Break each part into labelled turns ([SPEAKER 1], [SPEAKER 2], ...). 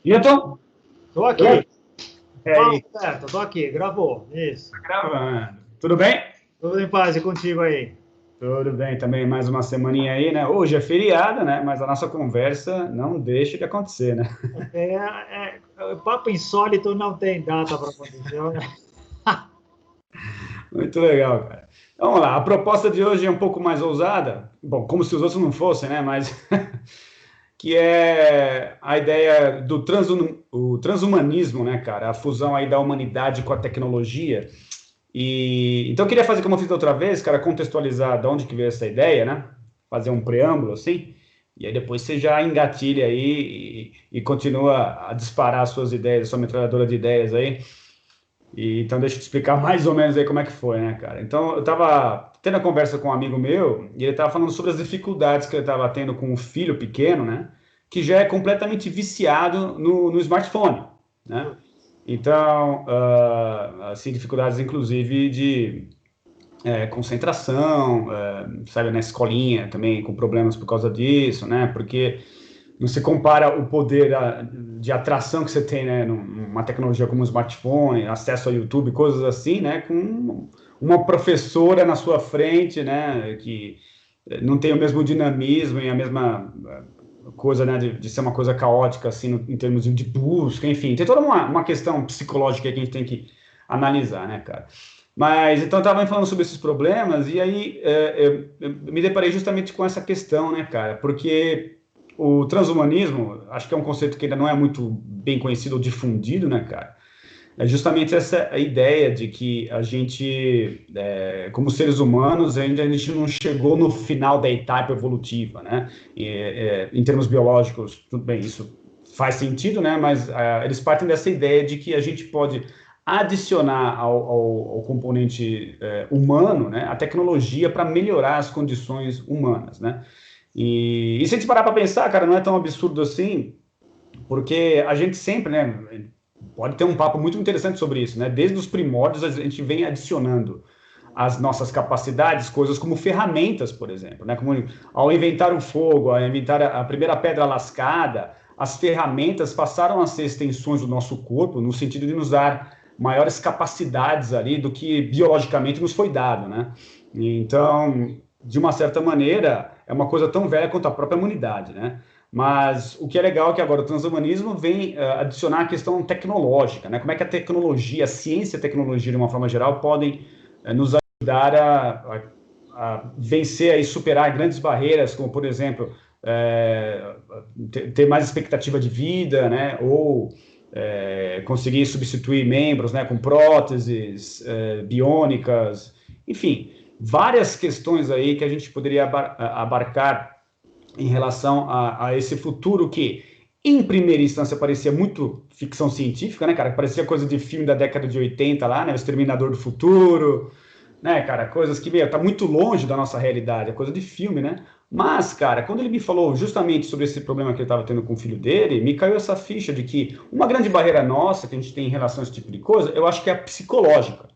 [SPEAKER 1] Vitor?
[SPEAKER 2] Tô aqui.
[SPEAKER 1] É
[SPEAKER 2] Fala,
[SPEAKER 1] aí,
[SPEAKER 2] Roberto, tô aqui. Gravou. Isso.
[SPEAKER 1] tá gravando. Tudo bem?
[SPEAKER 2] Tudo em paz e contigo aí?
[SPEAKER 1] Tudo bem também, mais uma semaninha aí, né? Hoje é feriado, né? Mas a nossa conversa não deixa de acontecer, né?
[SPEAKER 2] Papo insólito não tem data para acontecer.
[SPEAKER 1] Muito legal, cara. Vamos lá, a proposta de hoje é um pouco mais ousada. Bom, como se os outros não fossem, né? Mas que é a ideia do o transhumanismo, né, cara? A fusão aí da humanidade com a tecnologia. E então eu queria fazer como eu fiz da outra vez, cara, contextualizar de onde que veio essa ideia, né? Fazer um preâmbulo assim, e aí depois você já engatilha aí e continua a disparar as suas ideias, a sua metralhadora de ideias aí. E então deixa eu te explicar mais ou menos aí como é que foi, né, cara? Então eu tava tendo a conversa com um amigo meu e ele tava falando sobre as dificuldades que ele tava tendo com um filho pequeno, né? Que já é completamente viciado no smartphone, né? Então, assim, dificuldades inclusive de concentração, sabe, na escolinha também com problemas por causa disso, né? Porque não se compara o poder de atração que você tem, né, numa tecnologia como o smartphone, acesso ao YouTube, coisas assim, né, com uma professora na sua frente, né, que não tem o mesmo dinamismo e a mesma coisa, né, de ser uma coisa caótica, assim, em termos de busca, enfim, tem toda uma questão psicológica que a gente tem que analisar, né, cara. Mas, então, eu estava falando sobre esses problemas e aí eu me deparei justamente com essa questão, né, cara, porque o transhumanismo, acho que é um conceito que ainda não é muito bem conhecido ou difundido, né, cara? É justamente essa a ideia de que a gente, como seres humanos, ainda a gente não chegou no final da etapa evolutiva, né? Em termos biológicos, tudo bem, isso faz sentido, né? Mas eles partem dessa ideia de que a gente pode adicionar ao componente humano, né, a tecnologia para melhorar as condições humanas, né? E se a gente parar para pensar, cara, não é tão absurdo assim, porque a gente sempre, né, pode ter um papo muito interessante sobre isso, né? Desde os primórdios a gente vem adicionando às nossas capacidades coisas como ferramentas, por exemplo, né? Como ao inventar o fogo, ao inventar a primeira pedra lascada, as ferramentas passaram a ser extensões do nosso corpo no sentido de nos dar maiores capacidades ali do que biologicamente nos foi dado, né? Então, de uma certa maneira, é uma coisa tão velha quanto a própria humanidade, né? Mas o que é legal é que agora o transhumanismo vem adicionar a questão tecnológica, né? Como é que a tecnologia, a ciência e a tecnologia, de uma forma geral, podem nos ajudar a vencer e superar grandes barreiras, como, por exemplo, ter mais expectativa de vida, né? Ou conseguir substituir membros, né? Com próteses biônicas, enfim, várias questões aí que a gente poderia abarcar em relação a esse futuro que, em primeira instância, parecia muito ficção científica, né, cara? Parecia coisa de filme da década de 80 lá, né? O Exterminador do Futuro, né, cara? Coisas que, meu, tá muito longe da nossa realidade, é coisa de filme, né? Mas, cara, quando ele me falou justamente sobre esse problema que ele estava tendo com o filho dele, me caiu essa ficha de que uma grande barreira nossa que a gente tem em relação a esse tipo de coisa, eu acho que é a psicológica,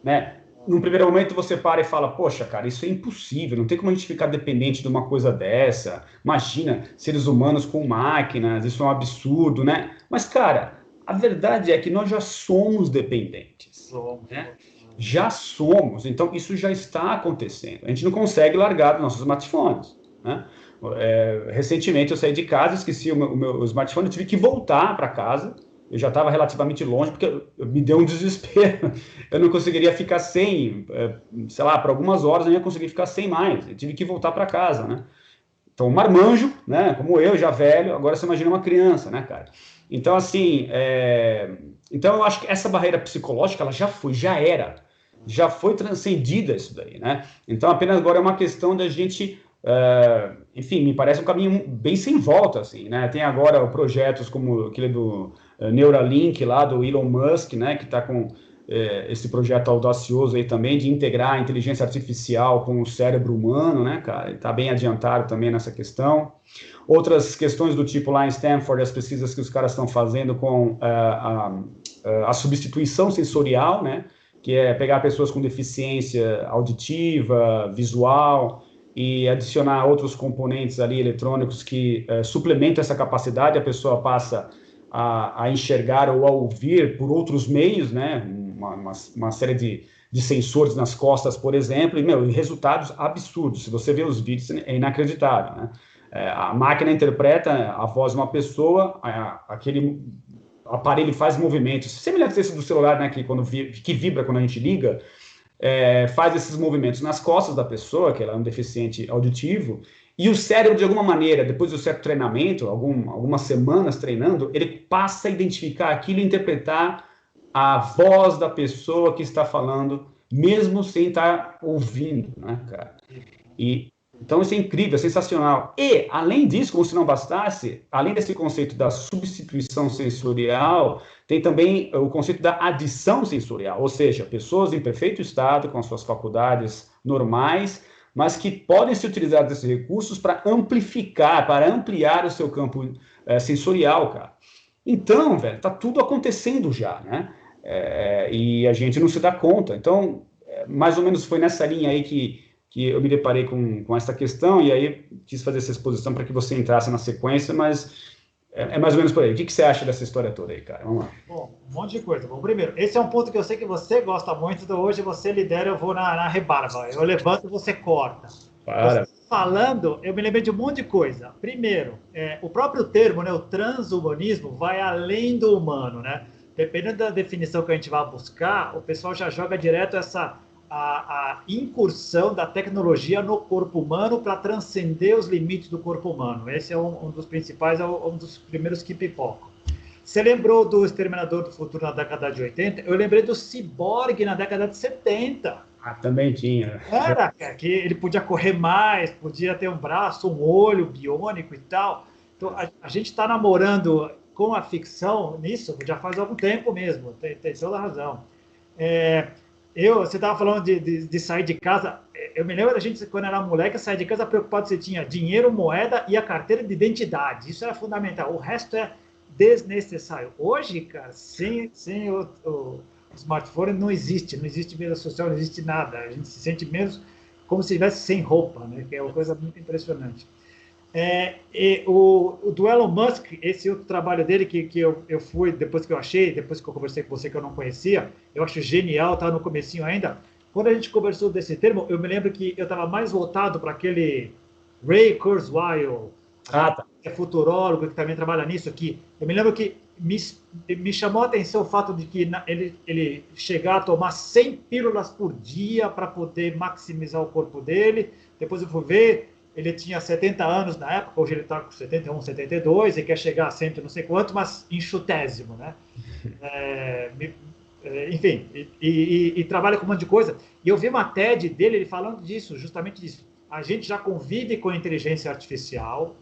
[SPEAKER 1] né? Num primeiro momento você para e fala, poxa, cara, isso é impossível, não tem como a gente ficar dependente de uma coisa dessa. Imagina, seres humanos com máquinas, isso é um absurdo, né? Mas, cara, a verdade é que nós já somos dependentes, né? Já somos, então isso já está acontecendo. A gente não consegue largar dos nossos smartphones, né? Recentemente eu saí de casa, esqueci o meu smartphone, eu tive que voltar para casa. Eu já estava relativamente longe, porque me deu um desespero. Eu não conseguiria ficar sem, sei lá, por algumas horas eu não ia conseguir ficar sem mais. Eu tive que voltar para casa, né? Então, um marmanjo, né? Como eu, já velho, agora você imagina uma criança, né, cara? Então, assim, então eu acho que essa barreira psicológica, ela já foi, já foi transcendida isso daí, né? Então, apenas agora é uma questão da gente, enfim, me parece um caminho bem sem volta, assim, né? Tem agora projetos como aquele do Neuralink lá, do Elon Musk, né? Que está com esse projeto audacioso aí também de integrar a inteligência artificial com o cérebro humano, né, cara? Ele está bem adiantado também nessa questão. Outras questões do tipo lá em Stanford, as pesquisas que os caras estão fazendo com a substituição sensorial, né? Que é pegar pessoas com deficiência auditiva, visual, e adicionar outros componentes ali eletrônicos que suplementam essa capacidade, a pessoa passa a enxergar ou a ouvir por outros meios, né? Uma série de sensores nas costas, por exemplo, e resultados absurdos. Se você vê os vídeos, é inacreditável, né? A máquina interpreta a voz de uma pessoa, aquele aparelho faz movimentos, semelhantes a esse do celular, né? Que vibra quando a gente liga, faz esses movimentos nas costas da pessoa, que ela é um deficiente auditivo, e o cérebro, de alguma maneira, depois do certo treinamento, algumas semanas treinando, ele passa a identificar aquilo e interpretar a voz da pessoa que está falando, mesmo sem estar ouvindo, né, cara? Então, isso é incrível, é sensacional. E, além disso, como se não bastasse, além desse conceito da substituição sensorial, tem também o conceito da adição sensorial, ou seja, pessoas em perfeito estado, com as suas faculdades normais, mas que podem se utilizar desses recursos para amplificar, para ampliar o seu campo sensorial, cara. Então, velho, tá tudo acontecendo já, né? E a gente não se dá conta. Então, mais ou menos foi nessa linha aí que eu me deparei com essa questão, e aí quis fazer essa exposição para que você entrasse na sequência, mas é mais ou menos por aí. O que você acha dessa história toda aí, cara? Vamos lá.
[SPEAKER 2] Bom, um monte de coisa. Bom, primeiro, esse é um ponto que eu sei que você gosta muito, então hoje você lidera, eu vou na rebarba. Eu levanto e você corta.
[SPEAKER 1] Para.
[SPEAKER 2] Você falando, eu me lembrei de um monte de coisa. Primeiro, o próprio termo, né, o transhumanismo, vai além do humano, né? Dependendo da definição que a gente vai buscar, o pessoal já joga direto a incursão da tecnologia no corpo humano para transcender os limites do corpo humano. Esse é um dos principais, um dos primeiros que pipocam. Você lembrou do Exterminador do Futuro na década de 80? Eu lembrei do Ciborgue na década de 70.
[SPEAKER 1] Também tinha.
[SPEAKER 2] Era, que ele podia correr mais, podia ter um braço, um olho biônico e tal. Então, a gente está namorando com a ficção nisso já faz algum tempo mesmo, tem toda a razão. Você estava falando de sair de casa. Eu me lembro da gente, quando era moleque, sair de casa preocupado se tinha dinheiro, moeda e a carteira de identidade. Isso era fundamental. O resto é desnecessário. Hoje, cara, sem o smartphone não existe vida social, não existe nada. A gente se sente menos como se estivesse sem roupa, né? Que é uma coisa muito impressionante. O do Elon Musk, esse outro trabalho dele que eu fui, depois que eu achei, depois que eu conversei com você que eu não conhecia, eu acho genial, tá no comecinho ainda. Quando a gente conversou desse termo, eu me lembro que eu estava mais voltado para aquele Ray Kurzweil,
[SPEAKER 1] Tá.
[SPEAKER 2] que é futurólogo, que também trabalha nisso aqui. Eu me lembro que me chamou a atenção o fato de que ele chegar a tomar 100 pílulas por dia para poder maximizar o corpo dele. Depois eu fui ver, ele tinha 70 anos na época, hoje ele está com 71, 72, e quer chegar a 100 não sei quanto, mas enxutésimo, né? Enfim, e trabalha com um monte de coisa. E eu vi uma TED dele, ele falando disso, justamente disso. A gente já convive com a inteligência artificial,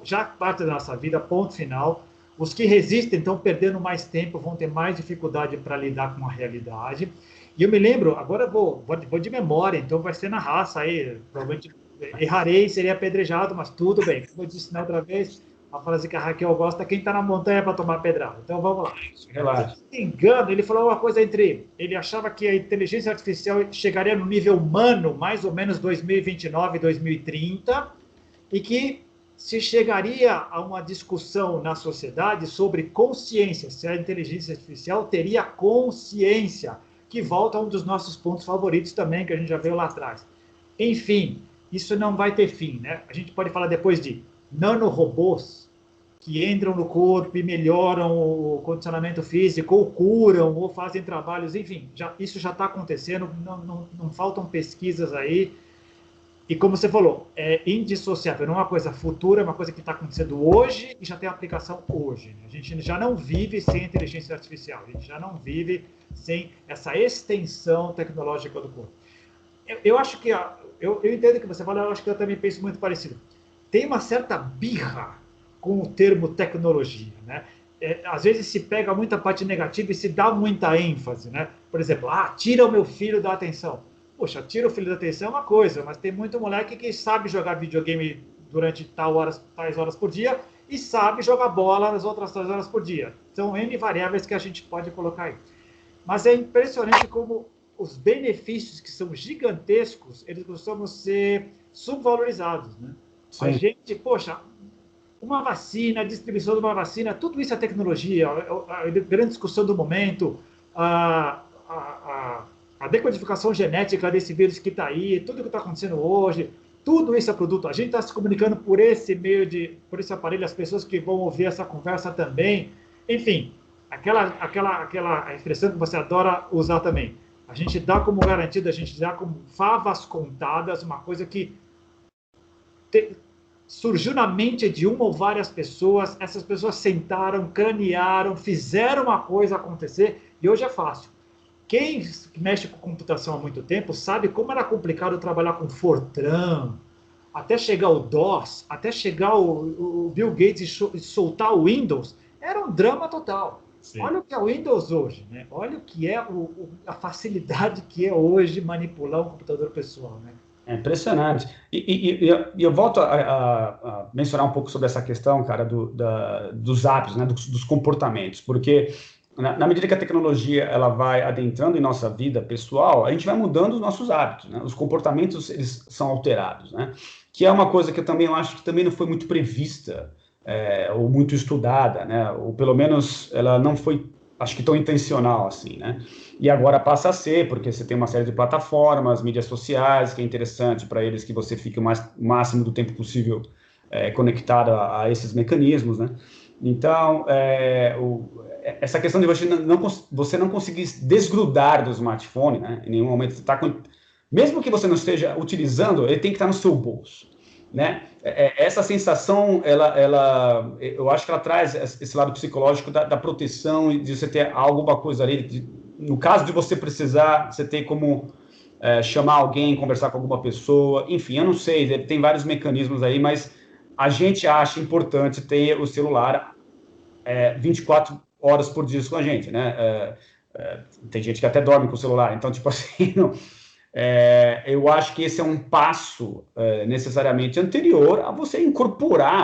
[SPEAKER 2] já parte da nossa vida, ponto final. Os que resistem estão perdendo mais tempo, vão ter mais dificuldade para lidar com a realidade. E eu me lembro, agora eu vou de memória, então vai ser na raça aí, provavelmente errarei, seria apedrejado, mas tudo bem. Como eu disse na outra vez, a frase que a Raquel gosta, quem está na montanha para tomar pedrada. Então vamos lá.
[SPEAKER 1] Relaxa.
[SPEAKER 2] Se não me engano, ele falou uma coisa ele achava que a inteligência artificial chegaria no nível humano mais ou menos 2029, 2030, e que se chegaria a uma discussão na sociedade sobre consciência, se a inteligência artificial teria consciência, que volta a um dos nossos pontos favoritos também, que a gente já viu lá atrás. Enfim, isso não vai ter fim, né? A gente pode falar depois de nanorobôs que entram no corpo e melhoram o condicionamento físico, ou curam, ou fazem trabalhos, enfim, isso já está acontecendo, não faltam pesquisas aí. E como você falou, é indissociável, não é uma coisa futura, é uma coisa que está acontecendo hoje e já tem aplicação hoje. A gente já não vive sem inteligência artificial, a gente já não vive sem essa extensão tecnológica do corpo. Eu acho que, eu entendo o que você fala, eu acho que eu também penso muito parecido. Tem uma certa birra com o termo tecnologia, né? Às vezes se pega muita parte negativa e se dá muita ênfase, né? Por exemplo, tira o meu filho da atenção. Poxa, tira o filho da atenção é uma coisa, mas tem muito moleque que sabe jogar videogame durante tais horas por dia e sabe jogar bola nas outras 3 horas por dia. São N variáveis que a gente pode colocar aí. Mas é impressionante como os benefícios que são gigantescos, eles costumam ser subvalorizados, né? Sim. A gente, poxa, uma vacina, a distribuição de uma vacina, tudo isso é tecnologia, a grande discussão do momento, a decodificação genética desse vírus que está aí, tudo que está acontecendo hoje, tudo isso é produto. A gente está se comunicando por esse por esse aparelho, as pessoas que vão ouvir essa conversa também. Enfim, aquela expressão que você adora usar também. A gente dá como garantido, a gente dá como favas contadas, uma coisa que surgiu na mente de uma ou várias pessoas, essas pessoas sentaram, cranearam, fizeram uma coisa acontecer, e hoje é fácil. Quem mexe com computação há muito tempo sabe como era complicado trabalhar com Fortran, até chegar o DOS, até chegar o Bill Gates e soltar o Windows, era um drama total. Sim. Olha o que é o Windows hoje, né? Olha o que é a facilidade que é hoje manipular um computador pessoal, né?
[SPEAKER 1] É impressionante. E eu volto a mencionar um pouco sobre essa questão, cara, dos hábitos, né, dos comportamentos, porque na medida que a tecnologia ela vai adentrando em nossa vida pessoal, a gente vai mudando os nossos hábitos, né? Os comportamentos eles são alterados, né? Que é uma coisa que eu também acho que também não foi muito prevista ou muito estudada, né? Ou pelo menos ela não foi, acho que tão intencional assim, né? E agora passa a ser, porque você tem uma série de plataformas, mídias sociais, que é interessante para eles que você fique o máximo do tempo possível conectado a esses mecanismos, né? Então, essa questão de você não conseguir desgrudar do smartphone, né? Em nenhum momento você está mesmo que você não esteja utilizando, ele tem que estar no seu bolso, né? Essa sensação, eu acho que ela traz esse lado psicológico da proteção e de você ter alguma coisa ali. No caso de você precisar, você ter como chamar alguém, conversar com alguma pessoa, enfim, eu não sei, tem vários mecanismos aí, mas a gente acha importante ter o celular 24 horas por dia com a gente, né? Tem gente que até dorme com o celular, então, tipo assim, não, eu acho que esse é um passo necessariamente anterior a você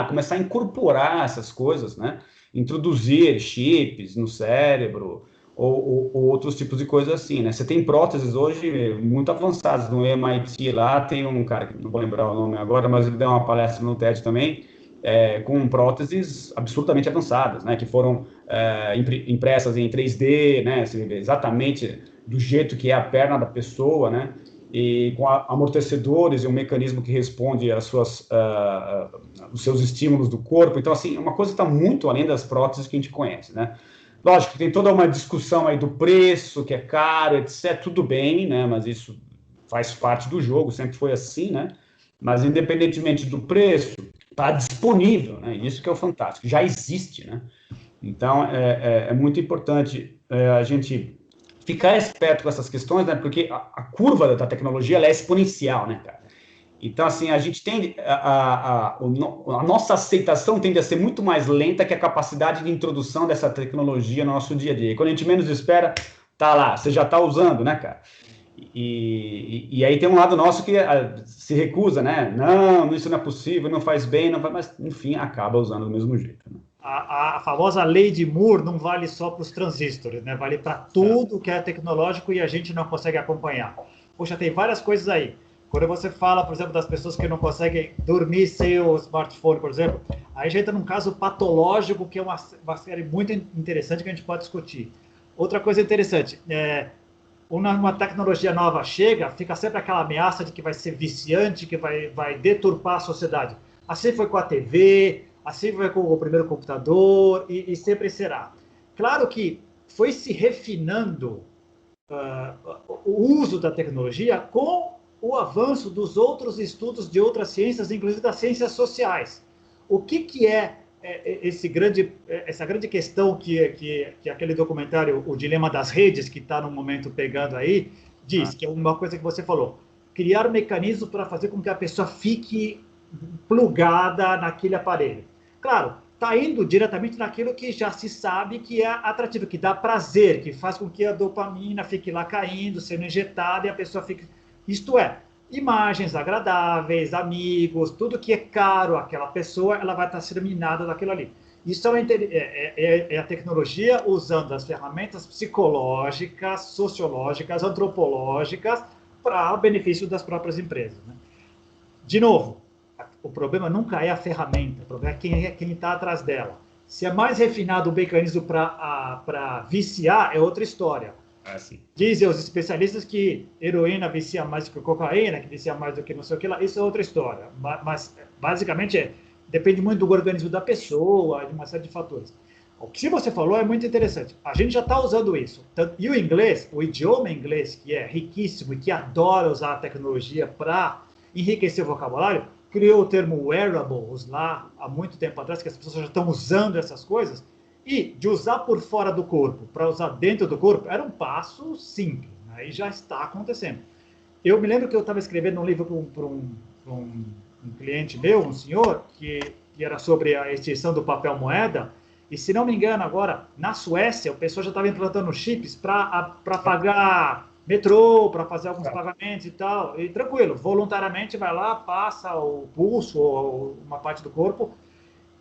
[SPEAKER 1] começar a incorporar essas coisas, né? Introduzir chips no cérebro ou outros tipos de coisas assim, né? Você tem próteses hoje muito avançadas. No MIT lá tem um cara, que não vou lembrar o nome agora, mas ele deu uma palestra no TED também, com próteses absurdamente avançadas, né? Que foram impressas em 3D, né? Assim, exatamente do jeito que é a perna da pessoa, né? E com amortecedores e um mecanismo que responde às os seus estímulos do corpo. Então, assim, uma coisa que está muito além das próteses que a gente conhece, né? Lógico que tem toda uma discussão aí do preço, que é caro, etc. Tudo bem, né? Mas isso faz parte do jogo, sempre foi assim, né? Mas, independentemente do preço, está disponível, né? Isso que é o fantástico, já existe, né? Então, é muito importante a gente ficar esperto com essas questões, né? Porque a curva da tecnologia ela é exponencial, né, cara? Então, assim, a gente tende a nossa aceitação tende a ser muito mais lenta que a capacidade de introdução dessa tecnologia no nosso dia a dia. E quando a gente menos espera, tá lá, você já está usando, né, cara? E aí tem um lado nosso que se recusa, né? Não, isso não é possível, não faz bem, não faz, mas enfim, acaba usando do mesmo jeito, né?
[SPEAKER 2] A famosa lei de Moore não vale só para os transistores, né? Vale para tudo que é tecnológico e a gente não consegue acompanhar. Poxa, tem várias coisas aí. Quando você fala, por exemplo, das pessoas que não conseguem dormir sem o smartphone, por exemplo, aí já entra num caso patológico, que é uma série muito interessante que a gente pode discutir. Outra coisa interessante, uma tecnologia nova chega, fica sempre aquela ameaça de que vai ser viciante, que vai deturpar a sociedade. Assim foi com a TV, assim foi com o primeiro computador e sempre será. Claro que foi se refinando o uso da tecnologia com o avanço dos outros estudos de outras ciências, inclusive das ciências sociais. O que é essa grande questão que aquele documentário, O Dilema das Redes, que está no momento pegando aí, diz, que é uma coisa que você falou, criar mecanismos para fazer com que a pessoa fique plugada naquele aparelho. Claro, está indo diretamente naquilo que já se sabe que é atrativo, que dá prazer, que faz com que a dopamina fique lá caindo, sendo injetada e a pessoa fique... Isto é, imagens agradáveis, amigos, tudo que é caro àquela pessoa, ela vai estar sendo minada daquilo ali. Isso é a tecnologia usando as ferramentas psicológicas, sociológicas, antropológicas para o benefício das próprias empresas, né? De novo, o problema nunca é a ferramenta, o problema é quem está atrás dela. Se é mais refinado o mecanismo para viciar, é outra história. Dizem os especialistas que heroína vicia mais do que cocaína, que vicia mais do que não sei o que lá, isso é outra história. Mas basicamente depende muito do organismo da pessoa, de uma série de fatores. O que você falou é muito interessante. A gente já está usando isso. E o inglês, o idioma inglês, que é riquíssimo e que adora usar a tecnologia para enriquecer o vocabulário, criou o termo wearables lá há muito tempo atrás, que as pessoas já estão usando essas coisas, e de usar por fora do corpo para usar dentro do corpo era um passo simples. Aí já está acontecendo. Eu me lembro que eu estava escrevendo um livro para um cliente meu, um senhor, que era sobre a extinção do papel moeda. E, se não me engano, agora, na Suécia, o pessoal já estava implantando chips para pagar metrô, para fazer alguns pagamentos e tal. E tranquilo, voluntariamente vai lá, passa o pulso ou uma parte do corpo.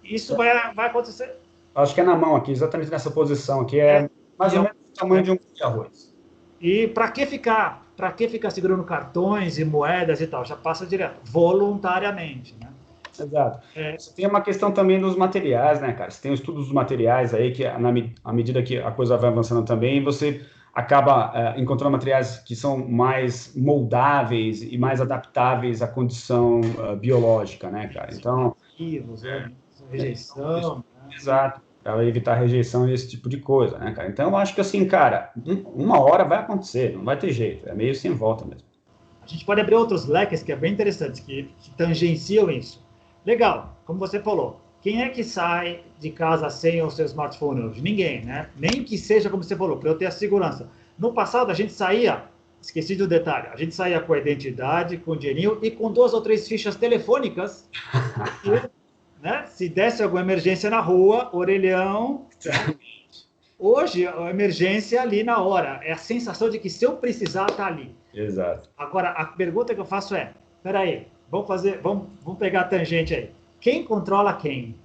[SPEAKER 2] Isso vai acontecer.
[SPEAKER 1] Acho que é na mão aqui, exatamente nessa posição aqui. É mais ou menos o tamanho de um de arroz.
[SPEAKER 2] E para que ficar segurando cartões e moedas e tal? Já passa direto, voluntariamente, né?
[SPEAKER 1] Exato. Você tem uma questão também dos materiais, né, cara? Você tem o estudo dos materiais aí, que à medida que a coisa vai avançando também, você acaba encontrando materiais que são mais moldáveis e mais adaptáveis à condição biológica, né, cara? Então...
[SPEAKER 2] rejeição.
[SPEAKER 1] Exato. Para evitar rejeição e esse tipo de coisa, né, cara? Então, eu acho que assim, cara, uma hora vai acontecer, não vai ter jeito. É meio sem volta mesmo.
[SPEAKER 2] A gente pode abrir outros leques que é bem interessantes, que tangenciam isso. Legal, como você falou, quem é que sai de casa sem o seu smartphone hoje? Ninguém, né? Nem que seja, como você falou, para eu ter a segurança. No passado, a gente saía, esqueci do detalhe, a gente saía com a identidade, com o dinheirinho e com 2 ou 3 fichas telefônicas. E, né, se desse alguma emergência na rua, orelhão. Hoje, a emergência é ali na hora. É a sensação de que se eu precisar, está ali.
[SPEAKER 1] Exato.
[SPEAKER 2] Agora, a pergunta que eu faço é, peraí, vamos pegar a tangente aí. Quem controla quem?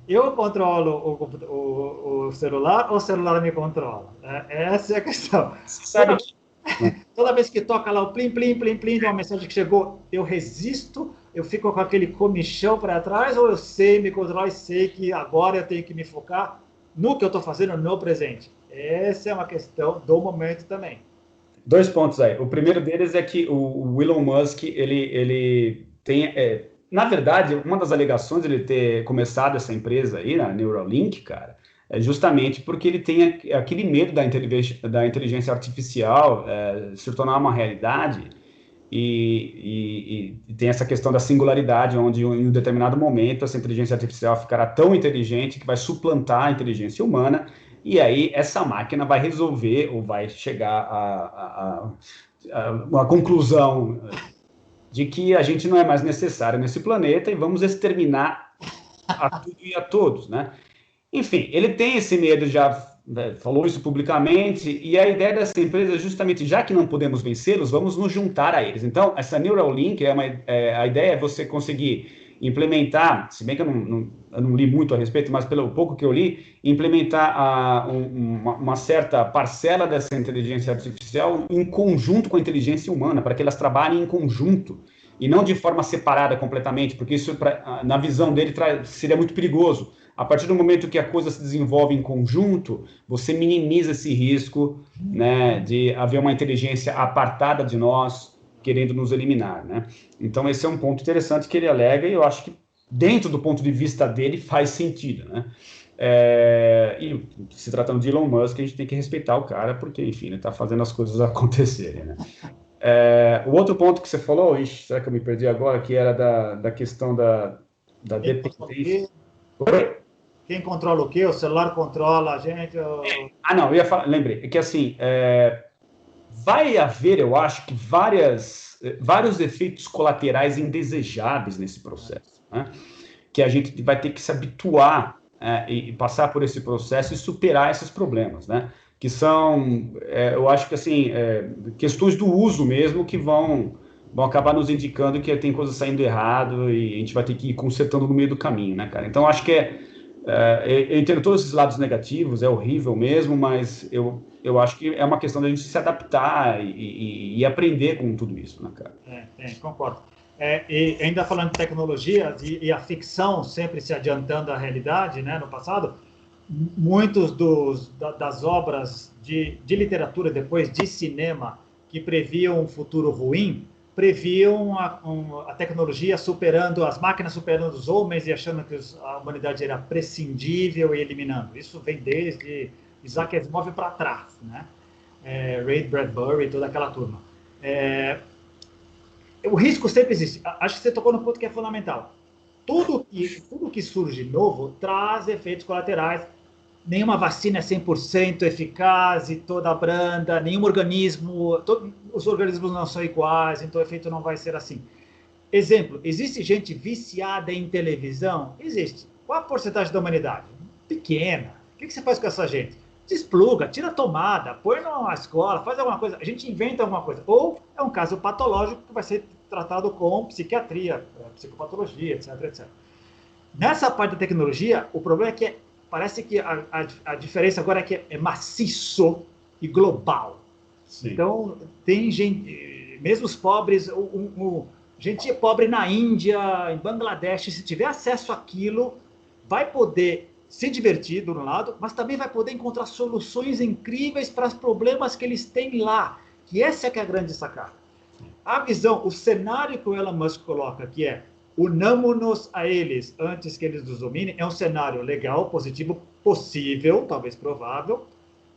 [SPEAKER 2] Eu controlo o celular ou o celular me controla? Essa é a questão.
[SPEAKER 1] Sabe
[SPEAKER 2] toda vez que toca lá o plim, plim, plim, plim de uma mensagem que chegou, eu resisto, eu fico com aquele comichão para trás, ou eu sei me controlar e sei que agora eu tenho que me focar no que eu estou fazendo no presente? Essa é uma questão do momento também.
[SPEAKER 1] 2 pontos aí. O primeiro deles é que o Elon Musk, ele tem... na verdade, uma das alegações de ele ter começado essa empresa aí, a Neuralink, cara, é justamente porque ele tem aquele medo da inteligência artificial se tornar uma realidade e tem essa questão da singularidade, onde em um determinado momento essa inteligência artificial ficará tão inteligente que vai suplantar a inteligência humana. E aí essa máquina vai resolver ou vai chegar a uma conclusão de que a gente não é mais necessário nesse planeta e vamos exterminar a tudo e a todos, né? Enfim, ele tem esse medo, já falou isso publicamente, e a ideia dessa empresa é justamente, já que não podemos vencê-los, vamos nos juntar a eles. Então, essa Neuralink, a ideia é você conseguir implementar, se bem que eu não li muito a respeito, mas pelo pouco que eu li, implementar uma certa parcela dessa inteligência artificial em conjunto com a inteligência humana, para que elas trabalhem em conjunto, e não de forma separada completamente, porque isso, na visão dele, seria muito perigoso. A partir do momento que a coisa se desenvolve em conjunto, você minimiza esse risco, né, de haver uma inteligência apartada de nós, querendo nos eliminar, né? Então, esse é um ponto interessante que ele alega, e eu acho que, dentro do ponto de vista dele, faz sentido, né? E se tratando de Elon Musk, a gente tem que respeitar o cara, porque, enfim, ele está fazendo as coisas acontecerem, né? O outro ponto que você falou, será que eu me perdi agora, que era da questão da dependência.
[SPEAKER 2] Quem controla o quê? O celular controla a gente?
[SPEAKER 1] Não, eu ia falar, lembrei, é que assim, vai haver, eu acho, que vários efeitos colaterais indesejáveis nesse processo, né? Que a gente vai ter que se habituar e passar por esse processo e superar esses problemas, né? Que são, eu acho que assim, questões do uso mesmo que vão acabar nos indicando que tem coisa saindo errado e a gente vai ter que ir consertando no meio do caminho, né, cara? Então, acho que eu entendo todos esses lados negativos, é horrível mesmo, mas eu acho que é uma questão da gente se adaptar e aprender com tudo isso, né, cara?
[SPEAKER 2] Concordo. E ainda falando de tecnologias e a ficção sempre se adiantando à realidade, né, no passado, muitos das obras de literatura, depois de cinema, que previam um futuro ruim, previam a tecnologia superando, as máquinas superando os homens e achando que a humanidade era prescindível e eliminando. Isso vem desde Isaac Asimov para trás, né? Ray Bradbury e toda aquela turma. O risco sempre existe. Acho que você tocou no ponto que é fundamental. Tudo que surge novo traz efeitos colaterais. Nenhuma vacina é 100% eficaz e toda branda, nenhum organismo, os organismos não são iguais, então o efeito não vai ser assim. Exemplo, existe gente viciada em televisão? Existe. Qual a porcentagem da humanidade? Pequena. O que você faz com essa gente? Despluga, tira a tomada, põe numa escola, faz alguma coisa, a gente inventa alguma coisa. Ou é um caso patológico que vai ser tratado com psiquiatria, psicopatologia, etc, etc. Nessa parte da tecnologia, o problema é que parece que a diferença agora é que é maciço e global. Sim. Então, tem gente, mesmo os pobres, gente pobre na Índia, em Bangladesh, se tiver acesso àquilo, vai poder se divertir, do lado, mas também vai poder encontrar soluções incríveis para os problemas que eles têm lá, que essa é que é a grande sacada. A visão, o cenário que o Elon Musk coloca, que é unamos-nos a eles antes que eles nos dominem, é um cenário legal, positivo, possível, talvez provável,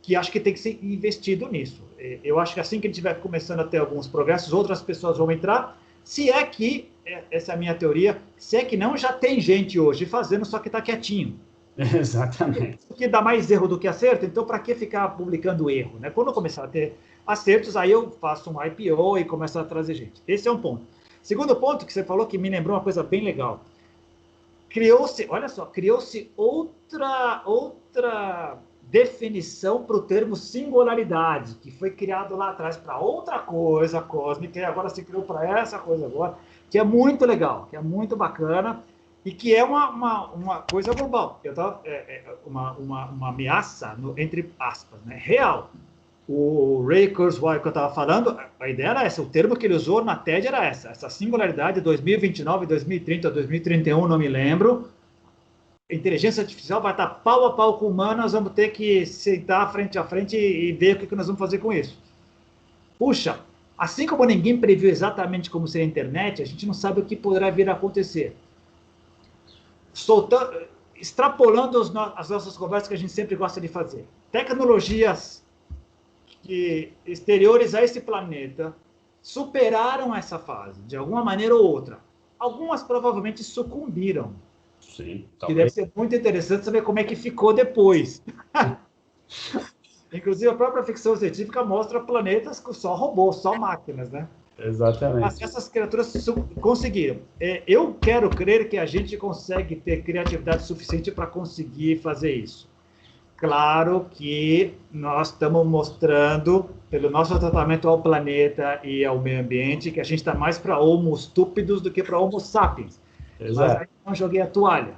[SPEAKER 2] que acho que tem que ser investido nisso. Eu acho que assim que a gente estiver começando a ter alguns progressos, outras pessoas vão entrar, se é que, essa é a minha teoria, se é que não, já tem gente hoje fazendo, só que está quietinho.
[SPEAKER 1] Exatamente.
[SPEAKER 2] Que dá mais erro do que acerto, então para que ficar publicando erro? Né? Quando eu começar a ter acertos, aí eu faço um IPO e começo a trazer gente. Esse é um ponto. Segundo ponto que você falou, que me lembrou uma coisa bem legal. Olha só, criou-se outra definição para o termo singularidade, que foi criado lá atrás para outra coisa cósmica, e agora se criou para essa coisa agora, que é muito legal, que é muito bacana, e que é uma coisa global. Uma ameaça, entre aspas, né, real. O Ray Kurzweil que eu estava falando, a ideia era essa, o termo que ele usou na TED era essa singularidade 2029, 2030, 2031, não me lembro. A inteligência artificial vai estar pau a pau com o humano, nós vamos ter que sentar frente a frente e ver o que nós vamos fazer com isso. Puxa, assim como ninguém previu exatamente como seria a internet, a gente não sabe o que poderá vir a acontecer. Extrapolando as nossas conversas que a gente sempre gosta de fazer. Tecnologias exteriores a esse planeta superaram essa fase, de alguma maneira ou outra. Algumas provavelmente sucumbiram.
[SPEAKER 1] Sim,
[SPEAKER 2] que deve ser muito interessante saber como é que ficou depois. Inclusive, a própria ficção científica mostra planetas com só robôs, só máquinas, né?
[SPEAKER 1] Exatamente.
[SPEAKER 2] Mas essas criaturas conseguiram. Eu quero crer que a gente consegue ter criatividade suficiente para conseguir fazer isso. Claro que nós estamos mostrando, pelo nosso tratamento ao planeta e ao meio ambiente, que a gente está mais para homo estúpidos do que para homo sapiens. Exato. Mas aí não joguei a toalha.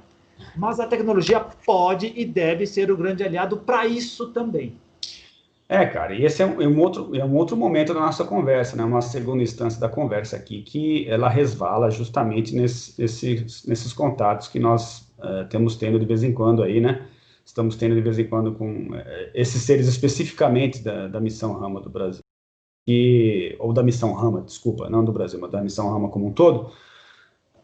[SPEAKER 2] Mas a tecnologia pode e deve ser o grande aliado para isso também.
[SPEAKER 1] Cara, e esse é um outro momento da nossa conversa, né? Uma segunda instância da conversa aqui, que ela resvala justamente nesses contatos que nós temos tendo de vez em quando aí, né? Estamos tendo de vez em quando com esses seres especificamente da missão Rama do Brasil, ou da missão Rama, desculpa, não do Brasil, mas da missão Rama como um todo,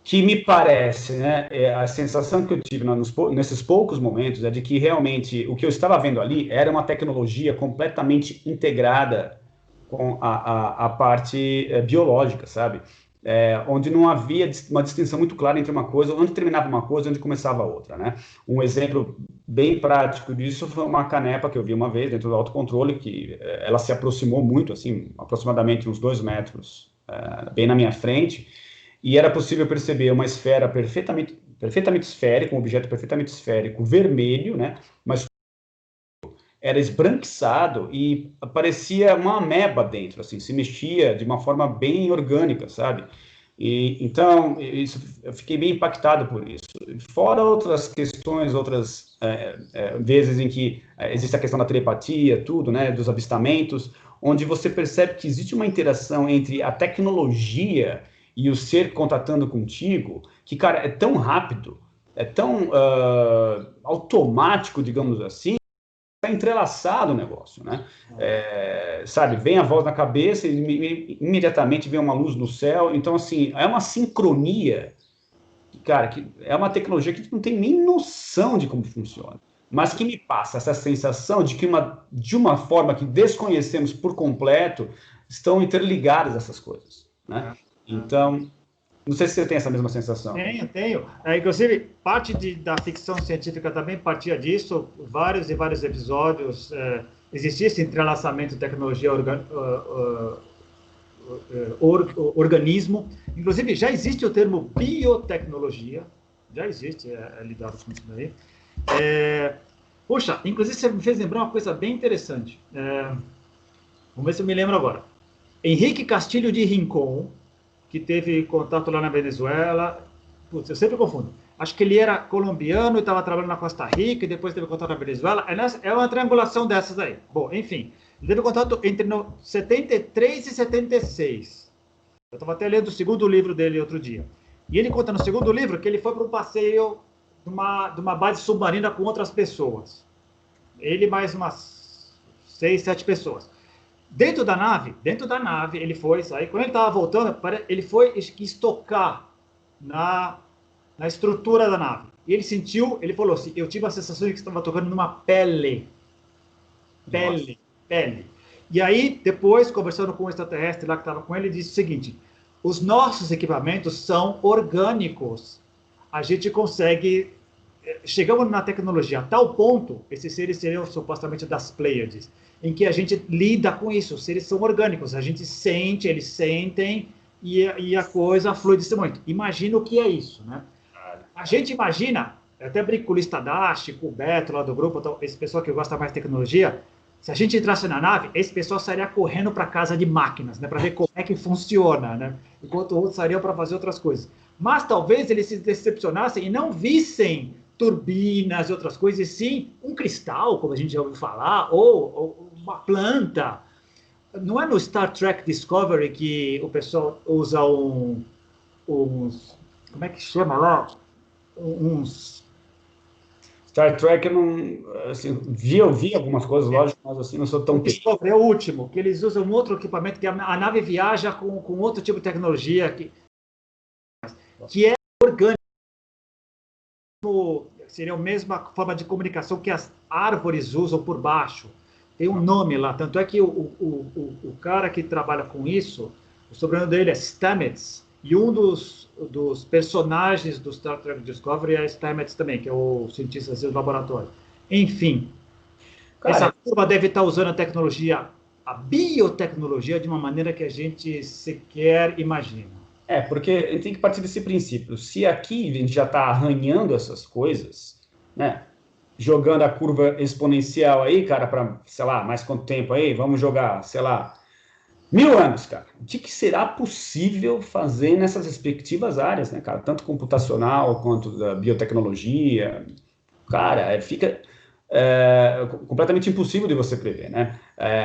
[SPEAKER 1] que me parece, né, a sensação que eu tive nesses poucos momentos é de que realmente o que eu estava vendo ali era uma tecnologia completamente integrada com a parte biológica, sabe? Onde não havia uma distinção muito clara entre uma coisa, onde terminava uma coisa, onde começava a outra, né? Um exemplo bem prático disso foi uma canepa que eu vi uma vez dentro do autocontrole, que ela se aproximou muito, assim, aproximadamente uns 2 metros, bem na minha frente, e era possível perceber uma esfera perfeitamente esférica, um objeto perfeitamente esférico, vermelho, né? Mas era esbranquiçado e parecia uma ameba dentro, assim, se mexia de uma forma bem orgânica, sabe? Então, eu fiquei bem impactado por isso. Fora outras questões, outras vezes em que existe a questão da telepatia, tudo, né, dos avistamentos, onde você percebe que existe uma interação entre a tecnologia e o ser contatando contigo, que, cara, é tão rápido, é tão automático, digamos assim, está entrelaçado o negócio, né? Sabe, vem a voz na cabeça e imediatamente vem uma luz no céu. Então, assim, é uma sincronia, cara, que é uma tecnologia que não tem nem noção de como funciona, mas que me passa essa sensação de que de uma forma que desconhecemos por completo, estão interligadas essas coisas, né? Então, não sei se você tem essa mesma sensação.
[SPEAKER 2] Tenho. Inclusive, parte da ficção científica também partia disso, vários e vários episódios, existia esse entrelaçamento tecnologia-organismo. Inclusive, já existe o termo biotecnologia, já existe, lidado com isso daí. Puxa, inclusive você me fez lembrar uma coisa bem interessante. Vamos ver se eu me lembro agora. Henrique Castilho de Rincón, que teve contato lá na Venezuela. Putz, eu sempre confundo. Acho que ele era colombiano e estava trabalhando na Costa Rica e depois teve contato na Venezuela. É uma triangulação dessas aí. Bom, enfim, ele teve contato entre 73 e 76. Eu estava até lendo o segundo livro dele outro dia. E ele conta no segundo livro que ele foi para um passeio de uma base submarina com outras pessoas. Ele mais umas 6, 7 pessoas. Dentro da nave, ele foi sair. Quando ele estava voltando, ele foi estocar na estrutura da nave. E ele sentiu, ele falou assim, eu tive a sensação de que estava tocando numa pele. Pele. E aí, depois, conversando com o extraterrestre lá que estava com ele, ele disse o seguinte, os nossos equipamentos são orgânicos. A gente consegue... Chegamos na tecnologia a tal ponto, esses seres seriam supostamente das Pleiades, em que a gente lida com isso, os seres são orgânicos, a gente sente, eles sentem, e a coisa flui desse momento. Imagina o que é isso, né? A gente imagina, eu até brinco com o Listadashi, com o Beto lá do grupo, então, esse pessoal que gosta mais de tecnologia, se a gente entrasse na nave, esse pessoal sairia correndo para casa de máquinas, né, para ver como é que funciona, né? Enquanto outros sairiam para fazer outras coisas. Mas talvez eles se decepcionassem e não vissem turbinas e outras coisas, e sim um cristal, como a gente já ouviu falar, ou uma planta. Não é no Star Trek Discovery que o pessoal usa uns... Como é que chama lá?
[SPEAKER 1] Star Trek, eu não... Assim, eu vi algumas coisas, lógico, mas assim, não sou tão...
[SPEAKER 2] O Discovery é o último, que eles usam um outro equipamento, que a nave viaja com outro tipo de tecnologia, que é orgânico. Seria a mesma forma de comunicação que as árvores usam por baixo. Tem um nome lá, tanto é que o cara que trabalha com isso, o sobrenome dele é Stamets, e um dos personagens do Star Trek Discovery é Stamets também, que é o cientista do laboratório. Enfim, essa turma deve estar usando a biotecnologia, de uma maneira que a gente sequer imagina.
[SPEAKER 1] Porque a gente tem que partir desse princípio. Se aqui a gente já está arranhando essas coisas, né? Jogando a curva exponencial aí, cara, para, sei lá, mais quanto tempo aí? Vamos jogar, sei lá, 1000 anos, cara. O que será possível fazer nessas respectivas áreas, né, cara? Tanto computacional quanto da biotecnologia. Cara, fica completamente impossível de você prever, né?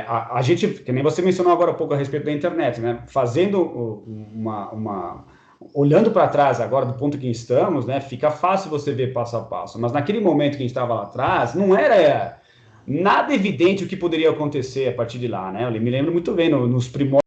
[SPEAKER 1] A gente, que nem você mencionou agora há pouco a respeito da internet, né? Fazendo olhando para trás agora do ponto que estamos, né? Fica fácil você ver passo a passo, mas naquele momento que a gente estava lá atrás, não era nada evidente o que poderia acontecer a partir de lá, né? Eu me lembro muito bem nos primórdios.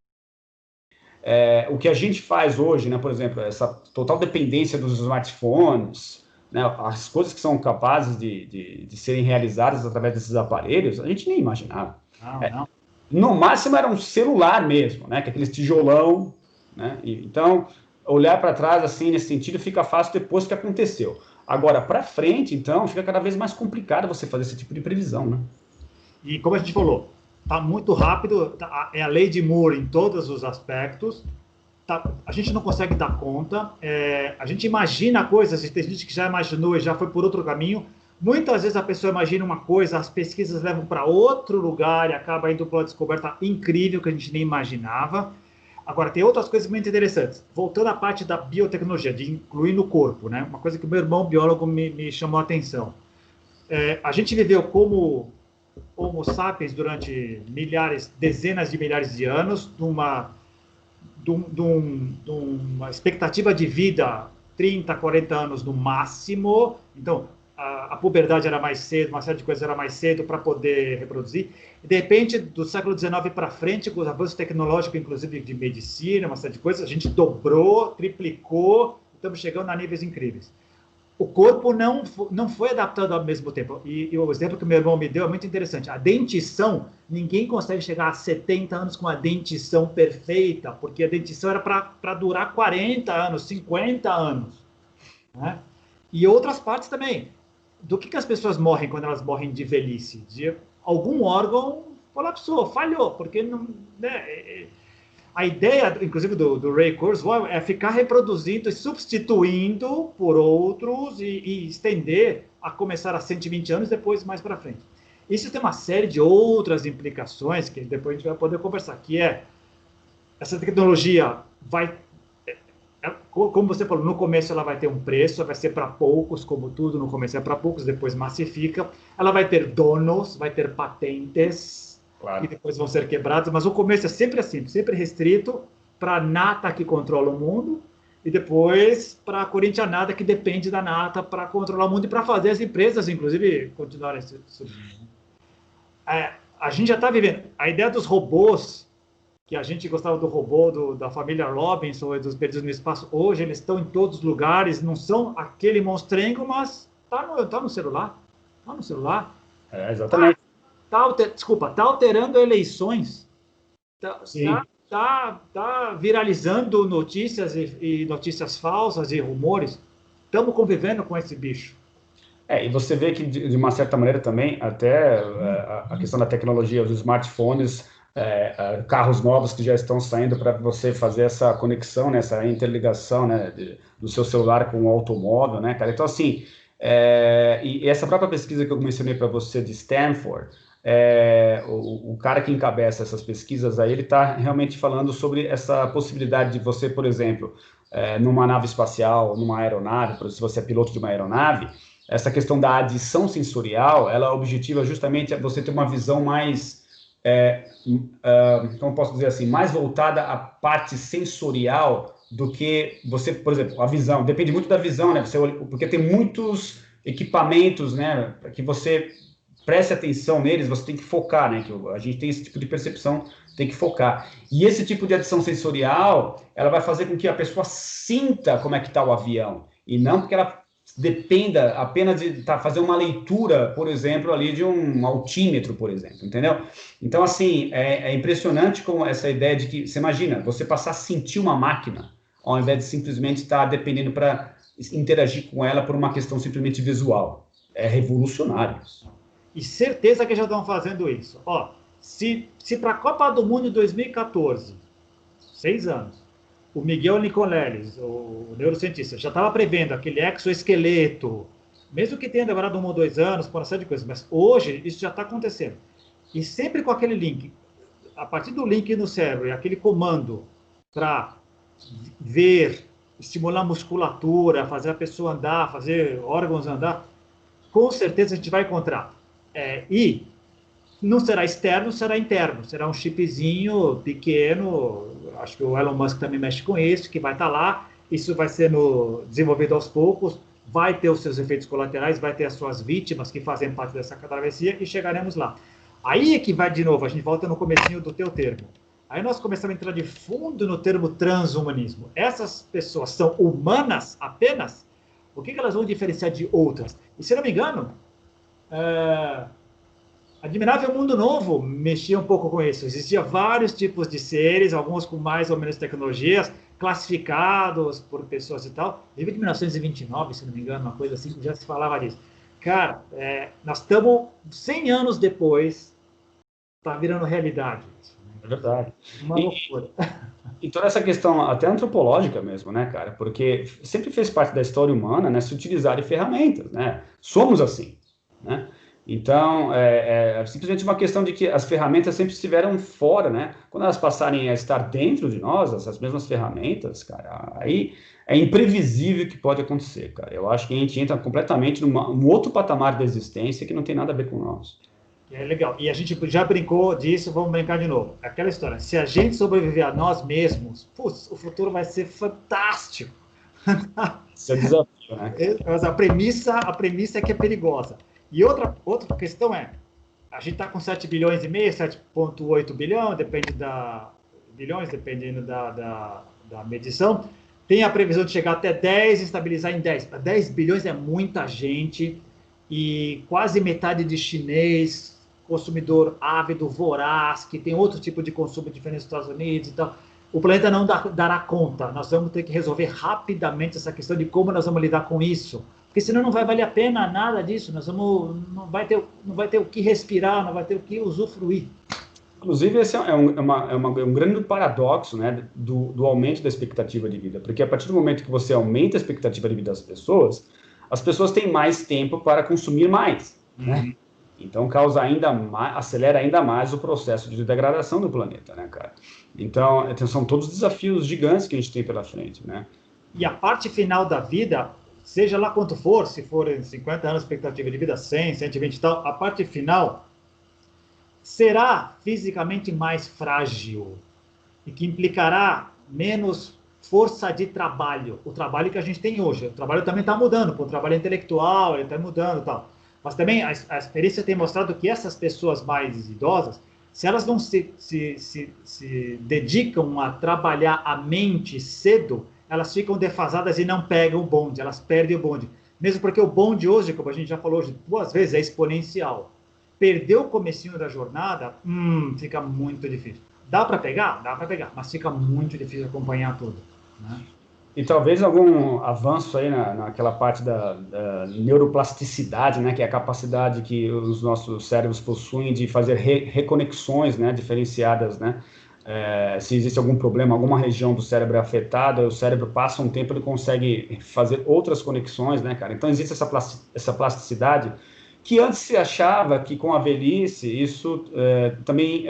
[SPEAKER 1] O que a gente faz hoje, né? Por exemplo, essa total dependência dos smartphones, né, as coisas que são capazes de serem realizadas através desses aparelhos, a gente nem imaginava.
[SPEAKER 2] Não.
[SPEAKER 1] No máximo era um celular mesmo, né, que é aquele tijolão, né? Então, olhar para trás assim nesse sentido fica fácil depois que aconteceu. Agora, para frente, então, fica cada vez mais complicado você fazer esse tipo de previsão, né?
[SPEAKER 2] E como a gente falou, está muito rápido, é a lei de Moore em todos os aspectos. A gente não consegue dar conta, a gente imagina coisas, tem gente que já imaginou e já foi por outro caminho. Muitas vezes a pessoa imagina uma coisa, as pesquisas levam para outro lugar e acaba indo para uma descoberta incrível que a gente nem imaginava. Agora, tem outras coisas muito interessantes. Voltando à parte da biotecnologia, de incluir no corpo, né? Uma coisa que o meu irmão biólogo me chamou a atenção. A gente viveu como Homo sapiens durante dezenas de milhares de anos, de uma expectativa de vida 30, 40 anos no máximo. Então, a puberdade era mais cedo, uma série de coisas era mais cedo para poder reproduzir. E, de repente, do século XIX para frente, com os avanços tecnológicos, inclusive de medicina, uma série de coisas, a gente dobrou, triplicou, estamos chegando a níveis incríveis. O corpo não foi adaptado ao mesmo tempo. E o exemplo que meu irmão me deu é muito interessante. A dentição, ninguém consegue chegar a 70 anos com a dentição perfeita, porque a dentição era para durar 40 anos, 50 anos. Né? E outras partes também. Do que as pessoas morrem quando elas morrem de velhice? De algum órgão colapsou, falhou, porque não... Né? A ideia, inclusive, do Ray Kurzweil é ficar reproduzindo e substituindo por outros e estender a começar a 120 anos depois mais para frente. Isso tem uma série de outras implicações que depois a gente vai poder conversar, que é essa tecnologia vai, como você falou, no começo ela vai ter um preço, vai ser para poucos, como tudo, no começo é para poucos, depois massifica. Ela vai ter donos, vai ter patentes, claro, e depois vão ser quebrados, mas o começo é sempre assim, sempre restrito para a nata que controla o mundo e depois para a corintianada que depende da nata para controlar o mundo e para fazer as empresas, inclusive, continuarem subindo. A gente já está vivendo. A ideia dos robôs, que a gente gostava do robô da família Robinson e dos Perdidos no Espaço, hoje eles estão em todos os lugares, não são aquele monstrengo, mas tá no celular. Está no celular.
[SPEAKER 1] Exatamente.
[SPEAKER 2] Tá alterando eleições, tá viralizando notícias e notícias falsas e rumores. Estamos convivendo com esse bicho.
[SPEAKER 1] E você vê que, de uma certa maneira também, até a questão da tecnologia, dos smartphones, carros novos que já estão saindo para você fazer essa conexão, né, essa interligação, né, do seu celular com o automóvel, né, cara? Então, assim, e essa própria pesquisa que eu mencionei para você de Stanford, o cara que encabeça essas pesquisas aí, ele está realmente falando sobre essa possibilidade de você, por exemplo, numa nave espacial, numa aeronave, por exemplo, se você é piloto de uma aeronave, essa questão da adição sensorial, ela objetiva justamente você ter uma visão mais, como posso dizer assim, mais voltada à parte sensorial do que você, por exemplo, a visão, depende muito da visão, né? Porque tem muitos equipamentos, né, que você preste atenção neles, você tem que focar, né? Que a gente tem esse tipo de percepção, tem que focar. E esse tipo de adição sensorial, ela vai fazer com que a pessoa sinta como é que está o avião, e não porque ela dependa apenas de fazer uma leitura, por exemplo, ali de um altímetro, por exemplo, entendeu? Então, assim, é impressionante como essa ideia de que, você imagina, você passar a sentir uma máquina, ao invés de simplesmente estar dependendo para interagir com ela por uma questão simplesmente visual. É revolucionário isso.
[SPEAKER 2] E certeza que já estão fazendo isso. Ó, se para a Copa do Mundo de 2014, 6 anos, o Miguel Nicoleles, o neurocientista, já estava prevendo aquele exoesqueleto, mesmo que tenha demorado 1 ou 2 anos, por uma série de coisas, mas hoje isso já está acontecendo. E sempre com aquele link, a partir do link no cérebro e aquele comando para ver, estimular a musculatura, fazer a pessoa andar, fazer órgãos andar, com certeza a gente vai encontrar. E não será externo, será interno. Será um chipzinho pequeno, acho que o Elon Musk também mexe com isso, que vai estar lá. Isso vai sendo desenvolvido aos poucos, vai ter os seus efeitos colaterais, vai ter as suas vítimas que fazem parte dessa travessia e chegaremos lá. Aí é que vai de novo, a gente volta no comecinho do teu termo. Aí nós começamos a entrar de fundo no termo transhumanismo. Essas pessoas são humanas apenas? O que elas vão diferenciar de outras? E se não me engano, Admirável Mundo Novo mexia um pouco com isso. Existia vários tipos de seres, alguns com mais ou menos tecnologias, classificados por pessoas e tal. Desde 1929, se não me engano, uma coisa assim, já se falava disso. Cara, nós estamos 100 anos depois, está virando realidade.
[SPEAKER 1] É verdade.
[SPEAKER 2] Uma loucura.
[SPEAKER 1] E toda essa questão, até antropológica mesmo, né, cara? Porque sempre fez parte da história humana, né, se utilizar de ferramentas, né? Somos assim, né? Então, simplesmente uma questão de que as ferramentas sempre estiveram fora, né? Quando elas passarem a estar dentro de nós, essas mesmas ferramentas, cara, aí é imprevisível o que pode acontecer, cara. Eu acho que a gente entra completamente num outro patamar da existência que não tem nada a ver com nós.
[SPEAKER 2] É legal. E a gente já brincou disso, vamos brincar de novo. Aquela história, se a gente sobreviver a nós mesmos, putz, o futuro vai ser fantástico.
[SPEAKER 1] Esse é o desafio, né?
[SPEAKER 2] Mas a premissa é que é perigosa. E outra questão é, a gente está com 7 bilhões e meio, 7,8 bilhão, dependendo da medição. Tem a previsão de chegar até 10 e estabilizar em 10. 10 bilhões é muita gente e quase metade de chinês, consumidor ávido, voraz, que tem outro tipo de consumo diferente dos Estados Unidos e tal. O planeta não dará conta. Nós vamos ter que resolver rapidamente essa questão de como nós vamos lidar com isso. Porque senão não vai valer a pena nada disso. Não vai ter o que respirar, não vai ter o que usufruir.
[SPEAKER 1] Inclusive, esse é um grande paradoxo, né, do aumento da expectativa de vida, porque a partir do momento que você aumenta a expectativa de vida das pessoas, as pessoas têm mais tempo para consumir mais, né? Então, acelera ainda mais o processo de degradação do planeta, né, cara? Então, são todos desafios gigantes que a gente tem pela frente, né?
[SPEAKER 2] E a parte final da vida, seja lá quanto for, se forem 50 anos de expectativa de vida, 100, 120 e tal, a parte final será fisicamente mais frágil e que implicará menos força de trabalho. O trabalho que a gente tem hoje. O trabalho também está mudando, o trabalho intelectual ele está mudando e tal. Mas também a experiência tem mostrado que essas pessoas mais idosas, se elas não se dedicam a trabalhar a mente cedo, elas ficam defasadas e não pegam o bonde, elas perdem o bonde. Mesmo porque o bonde hoje, como a gente já falou hoje 2 vezes, é exponencial. Perdeu o comecinho da jornada, fica muito difícil. Dá para pegar? Dá para pegar, mas fica muito difícil acompanhar tudo, né?
[SPEAKER 1] E talvez algum avanço aí naquela parte da neuroplasticidade, né, que é a capacidade que os nossos cérebros possuem de fazer reconexões, né, diferenciadas, né? Se existe algum problema, alguma região do cérebro é afetada, o cérebro passa um tempo, ele consegue fazer outras conexões, né, cara? Então existe essa plasticidade que antes se achava que com a velhice isso também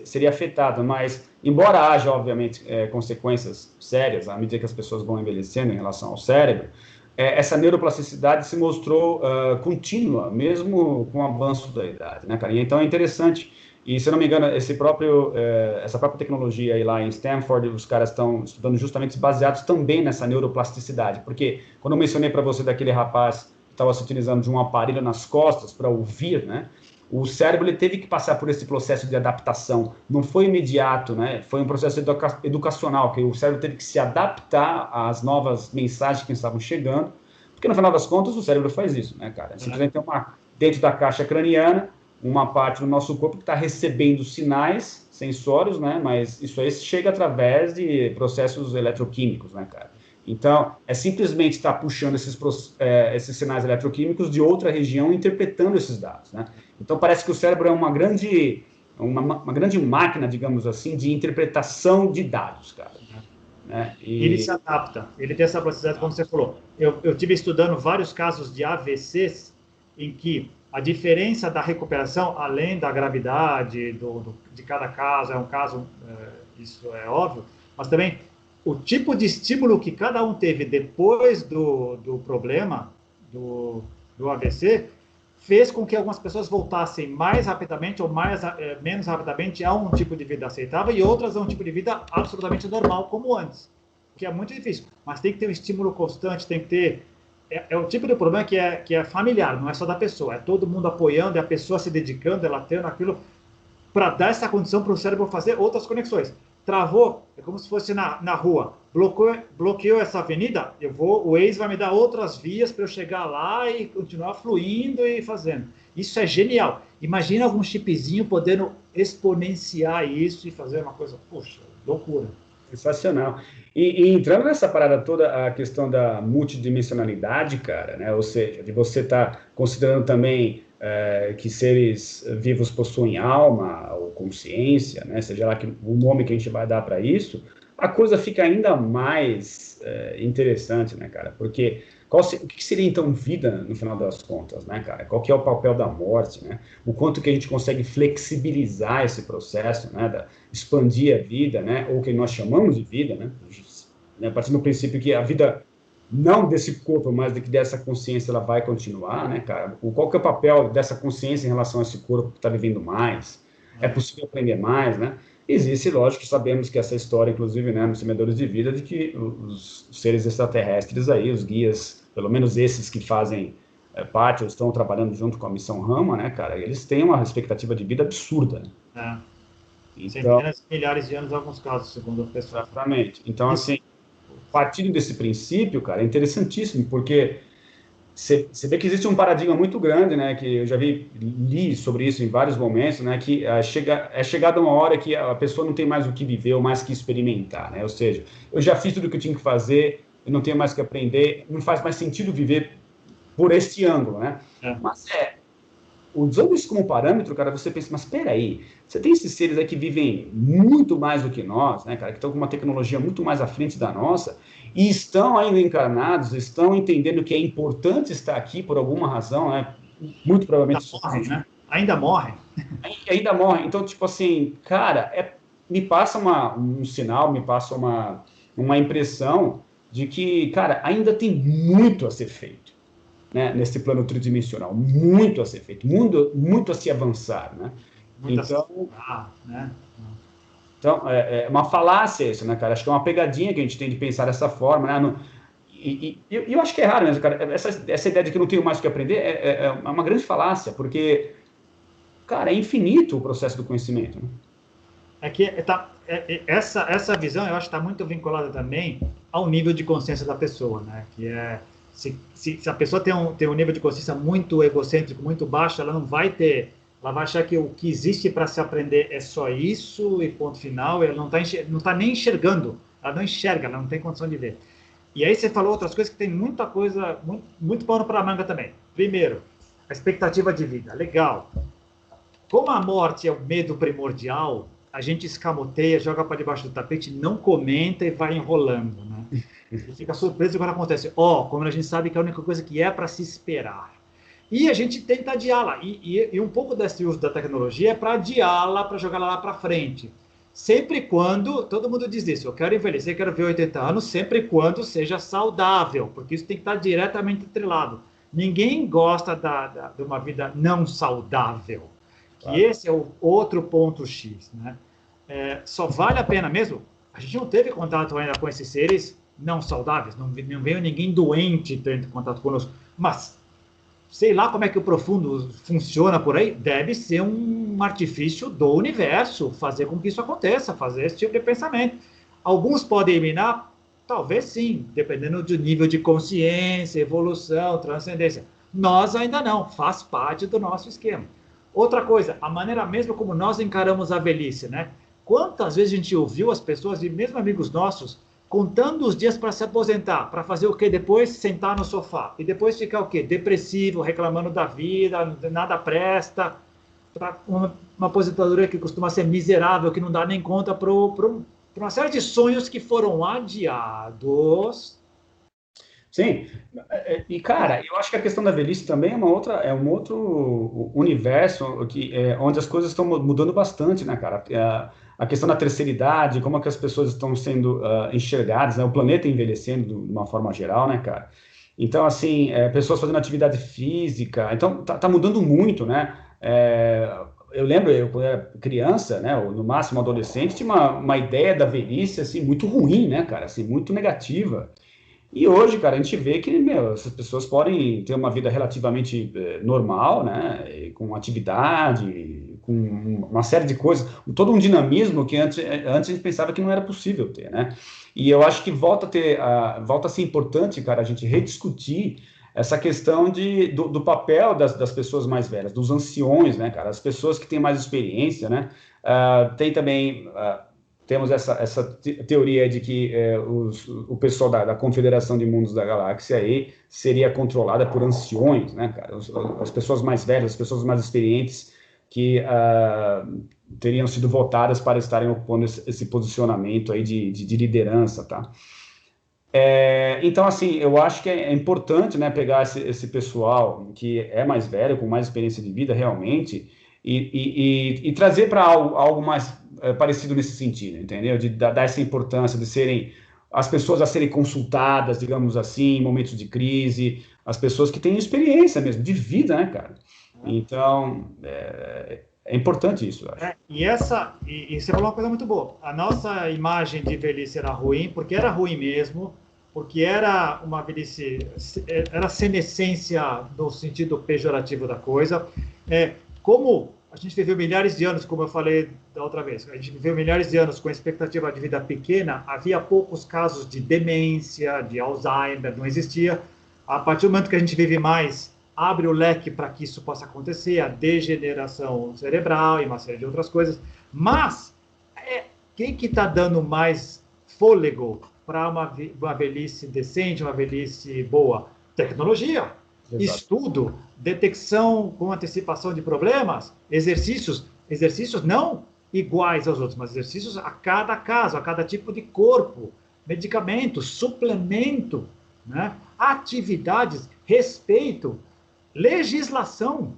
[SPEAKER 1] seria afetado, mas embora haja, obviamente, consequências sérias à medida que as pessoas vão envelhecendo em relação ao cérebro, essa neuroplasticidade se mostrou contínua, mesmo com o avanço da idade, né, cara? E então é interessante, e se eu não me engano, essa própria tecnologia aí lá em Stanford, os caras estão estudando justamente baseados também nessa neuroplasticidade, porque quando eu mencionei para você daquele rapaz estava se utilizando de um aparelho nas costas para ouvir, né? O cérebro ele teve que passar por esse processo de adaptação. Não foi imediato, né? Foi um processo educacional, que o cérebro teve que se adaptar às novas mensagens que estavam chegando, porque no final das contas o cérebro faz isso, né, cara? Simplesmente tem dentro da caixa craniana, uma parte do nosso corpo que está recebendo sinais sensórios, né? Mas isso aí chega através de processos eletroquímicos, né, cara? Então, simplesmente estar puxando esses sinais eletroquímicos de outra região, interpretando esses dados, né? Então, parece que o cérebro é uma grande máquina, digamos assim, de interpretação de dados, cara. Né?
[SPEAKER 2] Ele se adapta, ele tem essa plasticidade, como você falou. Eu tive estudando vários casos de AVCs em que a diferença da recuperação, além da gravidade de cada caso, é um caso, isso é óbvio, mas também o tipo de estímulo que cada um teve depois do problema, do AVC, fez com que algumas pessoas voltassem mais rapidamente ou menos rapidamente a um tipo de vida aceitável e outras a um tipo de vida absolutamente normal, como antes. Que é muito difícil, mas tem que ter um estímulo constante, tem que ter... É o tipo de problema que é familiar, não é só da pessoa, é todo mundo apoiando, é a pessoa se dedicando, ela tendo aquilo para dar essa condição para o cérebro fazer outras conexões. Travou, é como se fosse na rua, bloqueou essa avenida, o Waze vai me dar outras vias para eu chegar lá e continuar fluindo e fazendo. Isso é genial. Imagina algum chipzinho podendo exponenciar isso e fazer uma coisa, puxa, loucura.
[SPEAKER 1] Sensacional. E entrando nessa parada toda, a questão da multidimensionalidade, cara, né? Ou seja, de você estar considerando também que seres vivos possuem alma ou consciência, né? Seja lá o nome que a gente vai dar para isso, a coisa fica ainda mais interessante, né, cara? Porque o que seria então vida no final das contas, né, cara? Qual que é o papel da morte, né? O quanto que a gente consegue flexibilizar esse processo, né? Expandir a vida, né? Ou o que nós chamamos de vida, né? A partir do princípio que a vida não desse corpo, mas dessa consciência, ela vai continuar, né, cara? Qual que é o papel dessa consciência em relação a esse corpo que está vivendo mais? É possível aprender mais, né? Existe, lógico, sabemos que essa história, inclusive, né, nos Semedores de Vida, de que os seres extraterrestres aí, os guias, pelo menos esses que fazem parte ou estão trabalhando junto com a missão Rama, né, cara, eles têm uma expectativa de vida absurda, né?
[SPEAKER 2] Então, centenas, milhares de anos em alguns casos, segundo o pessoal.
[SPEAKER 1] Exatamente. Então, assim, partindo desse princípio, cara, é interessantíssimo, porque você vê que existe um paradigma muito grande, né, que eu já li sobre isso em vários momentos, né, que é chegada uma hora que a pessoa não tem mais o que viver ou mais que experimentar, né, ou seja, eu já fiz tudo o que eu tinha que fazer, eu não tenho mais o que aprender, não faz mais sentido viver por este ângulo, né, mas usando isso como parâmetro, cara, você pensa, mas espera aí, você tem esses seres aí que vivem muito mais do que nós, né, cara, que estão com uma tecnologia muito mais à frente da nossa, e estão ainda encarnados, estão entendendo que é importante estar aqui por alguma razão, né, muito provavelmente...
[SPEAKER 2] Ainda morrem.
[SPEAKER 1] Ainda morrem. Então, tipo assim, cara, me passa um sinal, me passa uma impressão de que, cara, ainda tem muito a ser feito. Né, nesse plano tridimensional, muito a ser feito, muito a se avançar, né? Então, é uma falácia isso, né, cara? Acho que é uma pegadinha que a gente tem de pensar dessa forma, né? E eu acho que é raro mesmo, cara. Essa ideia de que eu não tenho mais o que aprender é uma grande falácia, porque, cara, é infinito o processo do conhecimento, né?
[SPEAKER 2] Essa visão, eu acho que está muito vinculada também ao nível de consciência da pessoa, né? Que é se a pessoa tem um nível de consciência muito egocêntrico, muito baixo, ela vai achar que o que existe para se aprender é só isso e ponto final, ela não tá nem enxergando, ela não enxerga, ela não tem condição de ver. E aí você falou outras coisas que tem muita coisa, muito pano para a manga também. Primeiro, a expectativa de vida, legal. Como a morte é o medo primordial, a gente escamoteia, joga para debaixo do tapete, não comenta e vai enrolando, né? E fica surpreso quando acontece. Como a gente sabe que é a única coisa que é para se esperar. E a gente tenta adiá-la. E um pouco desse uso da tecnologia é para adiá-la, para jogar lá para frente. Sempre quando, todo mundo diz isso, eu quero envelhecer, quero ver 80 anos, sempre quando seja saudável, porque isso tem que estar diretamente atrelado. Ninguém gosta de uma vida não saudável. Que esse é o outro ponto X, né? Só vale a pena mesmo. A gente não teve contato ainda com esses seres não saudáveis, não veio ninguém doente tendo contato conosco, mas sei lá como é que o profundo funciona por aí, deve ser um artifício do universo fazer com que isso aconteça, fazer esse tipo de pensamento. Alguns podem eliminar? Talvez sim, dependendo do nível de consciência, evolução, transcendência. Nós ainda não, faz parte do nosso esquema. Outra coisa, a maneira mesmo como nós encaramos a velhice, né? Quantas vezes a gente ouviu as pessoas, e mesmo amigos nossos, contando os dias para se aposentar, para fazer o quê depois? Sentar no sofá. E depois ficar o quê? Depressivo, reclamando da vida, nada presta. Uma aposentadoria que costuma ser miserável, que não dá nem conta para uma série de sonhos que foram adiados.
[SPEAKER 1] Sim, e cara, eu acho que a questão da velhice também é um outro universo onde as coisas estão mudando bastante, né, cara? A questão da terceira idade, como é que as pessoas estão sendo enxergadas, né? O planeta envelhecendo de uma forma geral, né, cara? Então, assim, pessoas fazendo atividade física, então tá mudando muito, né? Eu lembro, eu quando era criança, né, ou no máximo adolescente, tinha uma ideia da velhice, assim, muito ruim, né, cara? Assim, muito negativa. E hoje, cara, a gente vê que, essas pessoas podem ter uma vida relativamente normal, né, com atividade, com uma série de coisas, todo um dinamismo que antes a gente pensava que não era possível ter, né? E eu acho que volta a ser importante, cara, a gente rediscutir essa questão do papel das pessoas mais velhas, dos anciões, né, cara, as pessoas que têm mais experiência, né? Tem também... temos essa teoria de que o pessoal da Confederação de Mundos da Galáxia aí seria controlada por anciões, né, cara? As pessoas mais velhas, as pessoas mais experientes que teriam sido votadas para estarem ocupando esse posicionamento aí de liderança, tá? Então, assim, eu acho que é importante, né, pegar esse pessoal que é mais velho, com mais experiência de vida, realmente, e trazer para algo mais parecido nesse sentido, entendeu? De dar essa importância de serem as pessoas a serem consultadas, digamos assim, em momentos de crise, as pessoas que têm experiência mesmo, de vida, né, cara? Então, é importante isso, eu acho.
[SPEAKER 2] E você falou uma coisa muito boa. A nossa imagem de velhice era ruim, porque era ruim mesmo, porque era uma velhice, era senescência no sentido pejorativo da coisa. Como a gente viveu milhares de anos, como eu falei da outra vez, a gente viveu milhares de anos com expectativa de vida pequena, havia poucos casos de demência, de Alzheimer, não existia. A partir do momento que a gente vive mais, abre o leque para que isso possa acontecer, a degeneração cerebral e uma série de outras coisas. Mas, quem que está dando mais fôlego para uma velhice decente, uma velhice boa? Tecnologia. Exato. Estudo, detecção com antecipação de problemas, exercícios não iguais aos outros, mas exercícios a cada caso, a cada tipo de corpo, medicamento, suplemento, né? Atividades, respeito, legislação.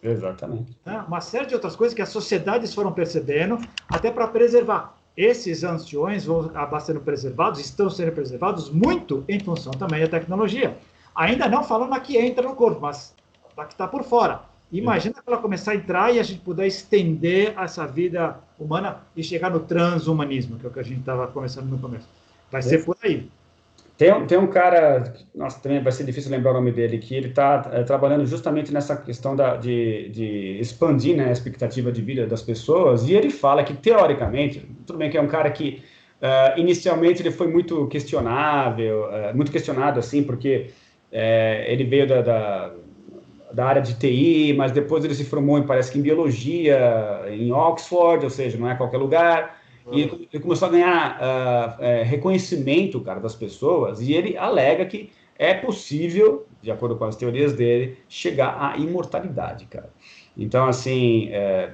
[SPEAKER 1] Exatamente.
[SPEAKER 2] Né? Uma série de outras coisas que as sociedades foram percebendo, até para preservar. Esses anciões vão acabar sendo preservados, estão sendo preservados muito em função também da tecnologia. Ainda não falando a que entra no corpo, mas a que está por fora. Imagina que ela começar a entrar e a gente puder estender essa vida humana e chegar no transhumanismo, que é o que a gente estava começando no começo. Vai ser por aí.
[SPEAKER 1] Tem um cara, nossa, também vai ser difícil lembrar o nome dele, que ele está trabalhando justamente nessa questão de expandir, né, a expectativa de vida das pessoas, e ele fala que, teoricamente, tudo bem que é um cara que, inicialmente, ele foi muito questionável, muito questionado, assim, porque ele veio da área de TI, mas depois ele se formou, parece que em biologia, em Oxford, ou seja, não é qualquer lugar, e ele começou a ganhar reconhecimento, cara, das pessoas, e ele alega que é possível, de acordo com as teorias dele, chegar à imortalidade, cara. Então, assim,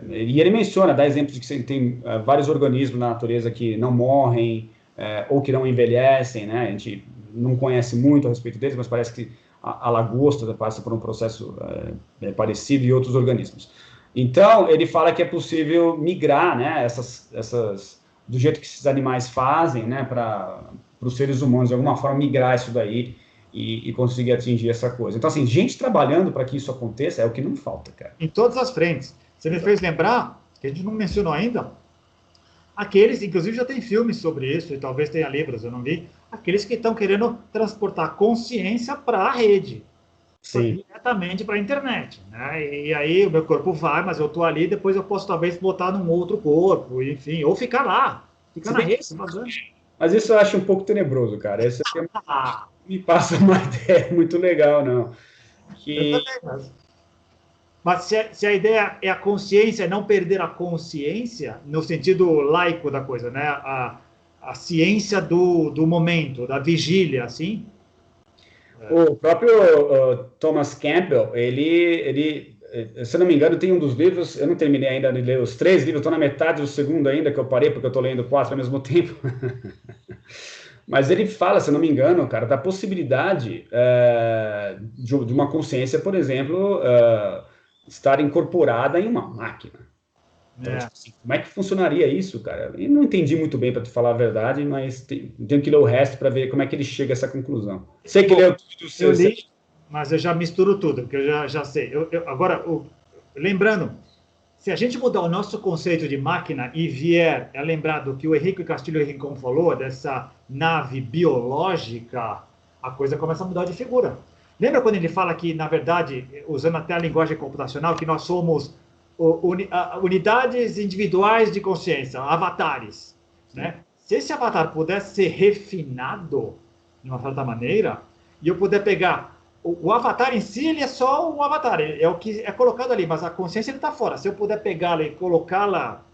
[SPEAKER 1] e ele menciona, dá exemplos de que tem vários organismos na natureza que não morrem, ou que não envelhecem, né? A gente não conhece muito a respeito deles, mas parece que a lagosta passa por um processo parecido e outros organismos. Então, ele fala que é possível migrar, né, do jeito que esses animais fazem, né, para os seres humanos, de alguma forma, migrar isso daí e conseguir atingir essa coisa. Então, assim, gente trabalhando para que isso aconteça é o que não falta, cara.
[SPEAKER 2] Em todas as frentes. Você me fez lembrar, que a gente não mencionou ainda, aqueles, inclusive já tem filmes sobre isso, e talvez tenha livros, eu não vi, aqueles que estão querendo transportar consciência para a rede. Sim. Diretamente para a internet, né? E aí o meu corpo vai, mas eu estou ali, depois eu posso talvez botar num outro corpo, enfim, ou ficar lá, ficar na rede.
[SPEAKER 1] Mas isso eu acho um pouco tenebroso, cara. Isso aqui me passa uma ideia muito legal, não.
[SPEAKER 2] Eu também, mas se a ideia é a consciência, não perder a consciência, no sentido laico da coisa, né? A ciência do momento, da vigília, assim.
[SPEAKER 1] O próprio Thomas Campbell, ele, se eu não me engano, tem um dos livros, eu não terminei ainda de ler os 3 livros, estou na metade do segundo ainda, que eu parei, porque eu estou lendo 4 ao mesmo tempo. Mas ele fala, se eu não me engano, cara, da possibilidade de uma consciência, por exemplo, estar incorporada em uma máquina. Então, assim, como é que funcionaria isso, cara? Eu não entendi muito bem, para te falar a verdade, mas tenho que ler o resto para ver como é que ele chega a essa conclusão. Sei que leu tudo.
[SPEAKER 2] Eu li, mas eu já misturo tudo, porque eu já sei. Agora, lembrando, se a gente mudar o nosso conceito de máquina e vier, lembrar do que o Henrique Castilho Rincon falou, dessa nave biológica, a coisa começa a mudar de figura. Lembra quando ele fala que, na verdade, usando até a linguagem computacional, que nós somos unidades individuais de consciência, avatares, né? Se esse avatar pudesse ser refinado de uma certa maneira, e eu puder pegar o avatar em si, ele é só um avatar, é o que é colocado ali, mas a consciência ele está fora. Se eu puder pegá-la e colocá-la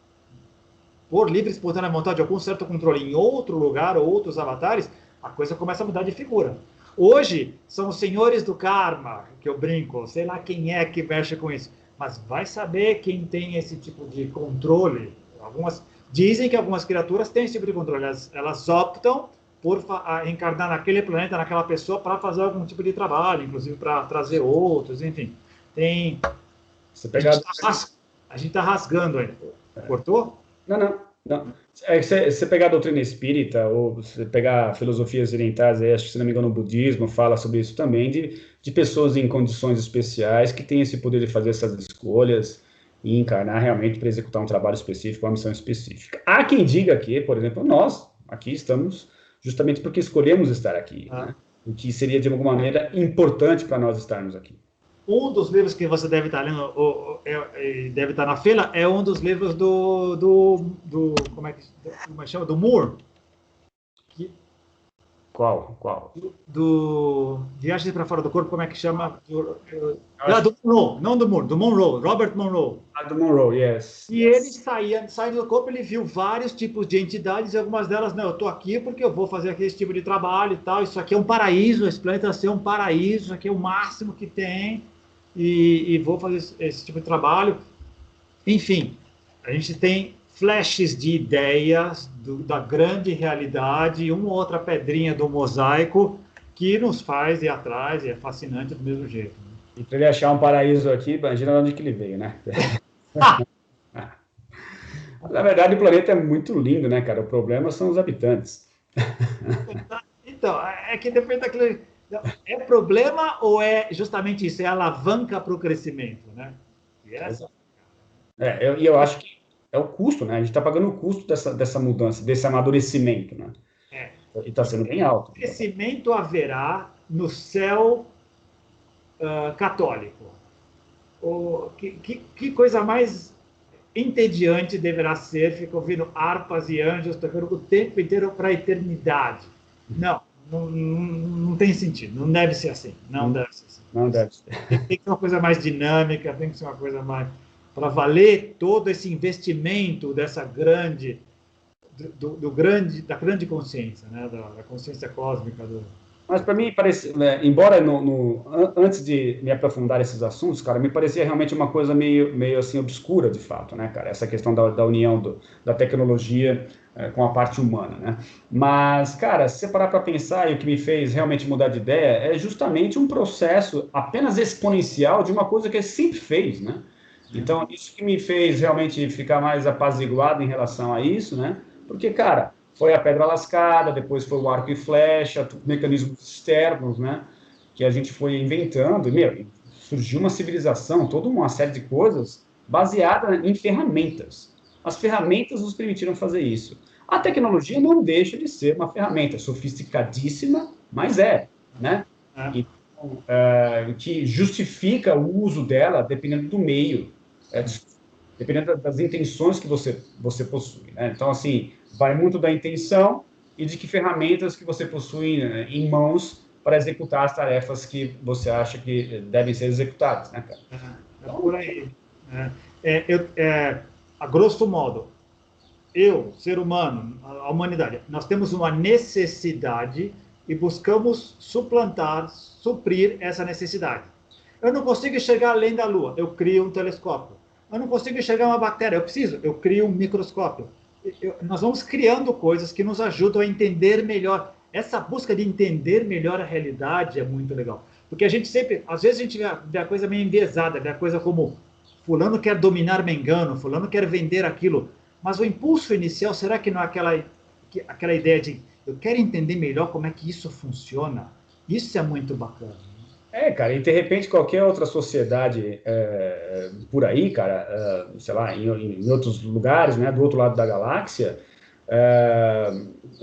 [SPEAKER 2] por livre e espontânea vontade, algum certo controle em outro lugar ou outros avatares, a coisa começa a mudar de figura. Hoje são os senhores do karma, que eu brinco, sei lá quem é que mexe com isso. Mas vai saber quem tem esse tipo de controle. Dizem que algumas criaturas têm esse tipo de controle. Elas optam por encarnar naquele planeta, naquela pessoa, para fazer algum tipo de trabalho, inclusive para trazer outros, enfim. A gente está rasgando ainda. Cortou?
[SPEAKER 1] Não. Não, é que você pegar a doutrina espírita, ou você pegar filosofias orientais, aí, acho que, se não me engano, o budismo fala sobre isso também, de pessoas em condições especiais que têm esse poder de fazer essas escolhas e encarnar realmente para executar um trabalho específico, uma missão específica. Há quem diga que, por exemplo, nós aqui estamos justamente porque escolhemos estar aqui, né? O que seria, de alguma maneira, importante para nós estarmos aqui.
[SPEAKER 2] Um dos livros que você deve estar lendo, deve estar na fila, é um dos livros como é que chama? Do Moore. Que,
[SPEAKER 1] Qual?
[SPEAKER 2] do Viagens para Fora do Corpo, como é que chama? Do Monroe, não do Moore, do Monroe, Robert Monroe.
[SPEAKER 1] Do Monroe, yes.
[SPEAKER 2] E ele saindo do corpo, ele viu vários tipos de entidades, e algumas delas, não, eu estou aqui porque eu vou fazer aquele tipo de trabalho e tal, isso aqui é um paraíso, esse planeta vai ser um paraíso, isso aqui é o máximo que tem, e vou fazer esse tipo de trabalho. Enfim, a gente tem flashes de ideias da grande realidade, uma ou outra pedrinha do mosaico que nos faz ir atrás, e é fascinante do mesmo jeito. Né?
[SPEAKER 1] E para ele achar um paraíso aqui, imagina de onde que ele veio, né? Na verdade, o planeta é muito lindo, né, cara? O problema são os habitantes.
[SPEAKER 2] Então, é que depende daquilo. É problema ou é justamente isso? É alavanca para o crescimento, né? E essa...
[SPEAKER 1] eu acho que é o custo, né? A gente está pagando o custo dessa mudança, desse amadurecimento, né? E está sendo bem alto.
[SPEAKER 2] Crescimento haverá no céu católico. Que coisa mais entediante deverá ser ficar ouvindo harpas e anjos tocando o tempo inteiro para a eternidade. Não tem sentido, não deve ser assim. Não deve ser assim.
[SPEAKER 1] Não deve ser.
[SPEAKER 2] Tem que ser uma coisa mais dinâmica, tem que ser uma coisa mais... Para valer todo esse investimento dessa grande... da grande consciência, né? Da consciência cósmica.
[SPEAKER 1] Mas para mim, parece, né, embora antes de me aprofundar esses assuntos, cara, me parecia realmente uma coisa meio assim obscura, de fato, né, cara? Essa questão da união da tecnologia com a parte humana, né? Mas, cara, se você parar para pensar, e o que me fez realmente mudar de ideia é justamente um processo apenas exponencial de uma coisa que ele sempre fez, né? Então, isso que me fez realmente ficar mais apaziguado em relação a isso, né? Porque, cara, foi a pedra lascada, depois foi o arco e flecha, mecanismos externos, né? Que a gente foi inventando, e, surgiu uma civilização, toda uma série de coisas baseada em ferramentas. As ferramentas nos permitiram fazer isso. A tecnologia não deixa de ser uma ferramenta sofisticadíssima, mas né? Que justifica o uso dela dependendo do meio, dependendo das intenções que você possui, né? Então, assim, vai muito da intenção e de que ferramentas que você possui em mãos para executar as tarefas que você acha que devem ser executadas, né, cara?
[SPEAKER 2] É por aí. A grosso modo, ser humano, a humanidade, nós temos uma necessidade e buscamos suprir essa necessidade. Eu não consigo enxergar além da Lua, eu crio um telescópio. Eu não consigo enxergar uma bactéria, eu crio um microscópio. Nós vamos criando coisas que nos ajudam a entender melhor. Essa busca de entender melhor a realidade é muito legal. Porque a gente sempre, às vezes a gente vê a coisa meio enviesada, vê a coisa como fulano quer dominar Mengano, fulano quer vender aquilo. Mas o impulso inicial, será que não é aquela ideia de eu quero entender melhor como é que isso funciona? Isso é muito bacana.
[SPEAKER 1] Cara, e de repente qualquer outra sociedade por aí, cara, sei lá, em outros lugares, né, do outro lado da galáxia,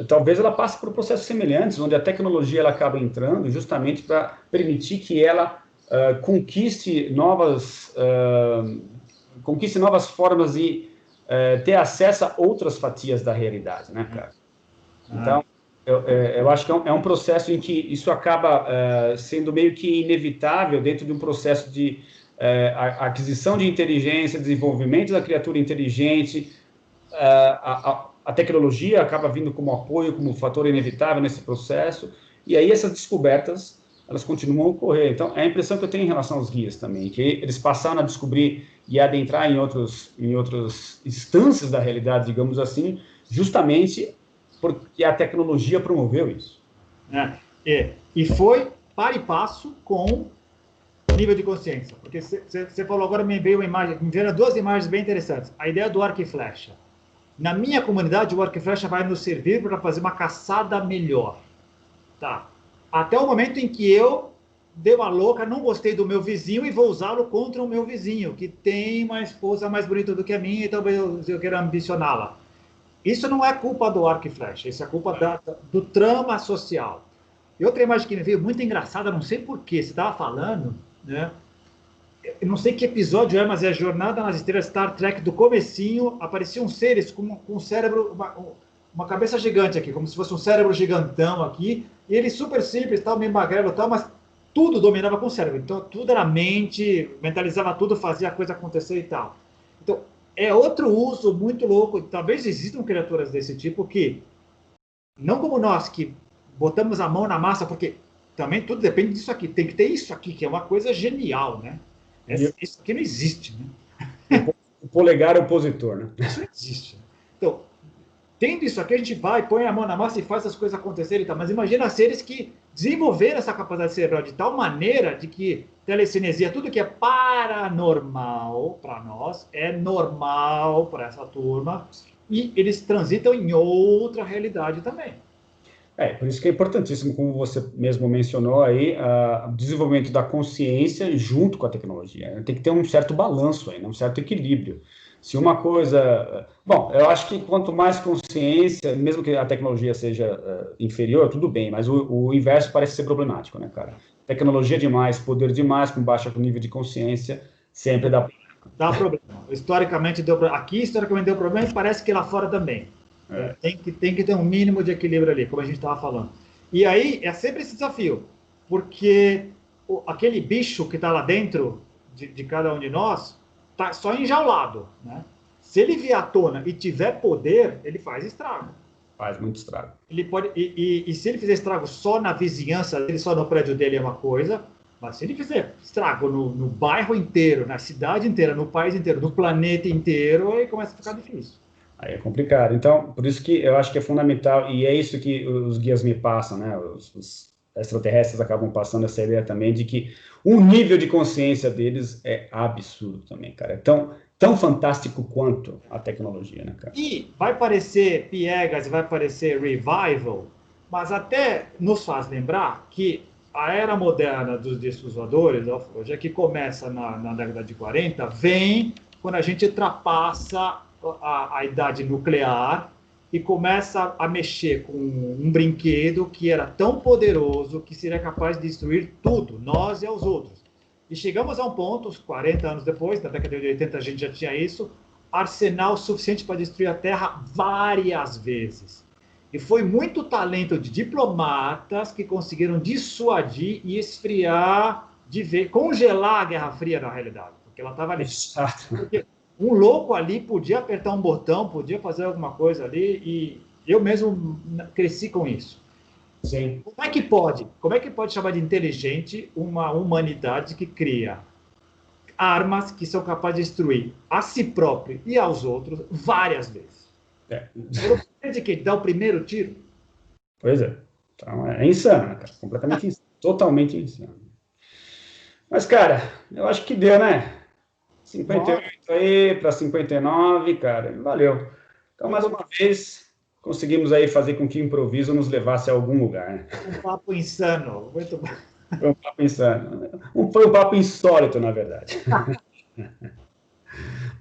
[SPEAKER 1] talvez ela passe por processos semelhantes, onde a tecnologia ela acaba entrando justamente para permitir que ela conquiste novas formas de ter acesso a outras fatias da realidade, né, cara? Então, eu acho que é um processo em que isso acaba sendo meio que inevitável dentro de um processo de aquisição de inteligência, desenvolvimento da criatura inteligente. A tecnologia acaba vindo como apoio, como fator inevitável nesse processo, e aí essas descobertas, elas continuam a ocorrer. Então, é a impressão que eu tenho em relação aos guias também, que eles passaram a descobrir e adentrar em outras instâncias da realidade, digamos assim, justamente porque a tecnologia promoveu isso.
[SPEAKER 2] E foi para e passo com o nível de consciência. Porque você falou agora, me veio uma imagem, me vieram duas imagens bem interessantes. A ideia do arco e flecha. Na minha comunidade, o arco e flecha vai nos servir para fazer uma caçada melhor. Tá? Até o momento em que eu dei uma louca, não gostei do meu vizinho e vou usá-lo contra o meu vizinho, que tem uma esposa mais bonita do que a minha e talvez eu queira ambicioná-la. Isso não é culpa do arco e flecha, isso é culpa do trama social. E outra imagem que me veio muito engraçada, não sei porquê, você estava falando, né? Eu não sei que episódio é, mas é Jornada nas Estrelas, Star Trek, do comecinho, apareciam seres com um cérebro, uma cabeça gigante aqui, como se fosse um cérebro gigantão aqui, e ele super simples, tal, meio magrelo, tal, mas tudo dominava com o cérebro. Então, tudo era mente, mentalizava tudo, fazia a coisa acontecer e tal. Então, é outro uso muito louco. Talvez existam criaturas desse tipo que, não como nós, que botamos a mão na massa, porque também tudo depende disso aqui. Tem que ter isso aqui, que é uma coisa genial, né? Isso aqui não existe, né?
[SPEAKER 1] O polegar opositor, né?
[SPEAKER 2] Isso não existe. Então, tendo isso aqui, a gente vai, põe a mão na massa e faz as coisas acontecerem e tal. Mas imagina seres que desenvolveram essa capacidade cerebral de tal maneira de que telecinesia, tudo que é paranormal para nós, é normal para essa turma, e eles transitam em outra realidade também.
[SPEAKER 1] Por isso que é importantíssimo, como você mesmo mencionou aí, o desenvolvimento da consciência junto com a tecnologia. Tem que ter um certo balanço aí, né? Um certo equilíbrio. Se uma coisa... Bom, eu acho que quanto mais consciência, mesmo que a tecnologia seja inferior, tudo bem, mas o inverso parece ser problemático, né, cara? Tecnologia demais, poder demais, com baixo nível de consciência, sempre dá problema.
[SPEAKER 2] Dá problema. Historicamente deu problema. Aqui, historicamente deu problema e parece que lá fora também. Tem que ter um mínimo de equilíbrio ali, como a gente estava falando. E aí, é sempre esse desafio, porque aquele bicho que está lá dentro de cada um de nós está só enjaulado, né? Se ele vier à tona e tiver poder, ele faz estrago.
[SPEAKER 1] Faz muito estrago.
[SPEAKER 2] Ele pode, e se ele fizer estrago só na vizinhança dele, só no prédio dele é uma coisa, mas se ele fizer estrago no bairro inteiro, na cidade inteira, no país inteiro, no planeta inteiro, aí começa a ficar difícil.
[SPEAKER 1] Aí é complicado. Então, por isso que eu acho que é fundamental, e é isso que os guias me passam, né? Os extraterrestres acabam passando essa ideia também de que o nível de consciência deles é absurdo também, cara. É tão fantástico quanto a tecnologia, né, cara?
[SPEAKER 2] E vai parecer piegas, vai parecer revival, mas até nos faz lembrar que a era moderna dos discos voadores, hoje que começa na década de 40, vem quando a gente ultrapassa a idade nuclear e começa a mexer com um brinquedo que era tão poderoso que seria capaz de destruir tudo, nós e os outros. E chegamos a um ponto, uns 40 anos depois, na década de 80 a gente já tinha isso, arsenal suficiente para destruir a Terra várias vezes. E foi muito talento de diplomatas que conseguiram dissuadir e esfriar, congelar a Guerra Fria na realidade, porque ela estava ali. Porque um louco ali podia apertar um botão, podia fazer alguma coisa ali, e eu mesmo cresci com isso.
[SPEAKER 1] Sim.
[SPEAKER 2] Como é que pode? Como é que pode chamar de inteligente uma humanidade que cria armas que são capazes de destruir a si próprio e aos outros várias vezes? De que dá o primeiro tiro?
[SPEAKER 1] Pois é. Então é insano, cara. Completamente insano. Totalmente insano. Mas, cara, eu acho que deu, né? 58 aí para 59, cara. Valeu. Então, mais uma vez, conseguimos aí fazer com que o improviso nos levasse a algum lugar, né?
[SPEAKER 2] Um papo insano. Muito bom.
[SPEAKER 1] Foi um papo insano. Foi um papo insólito, na verdade.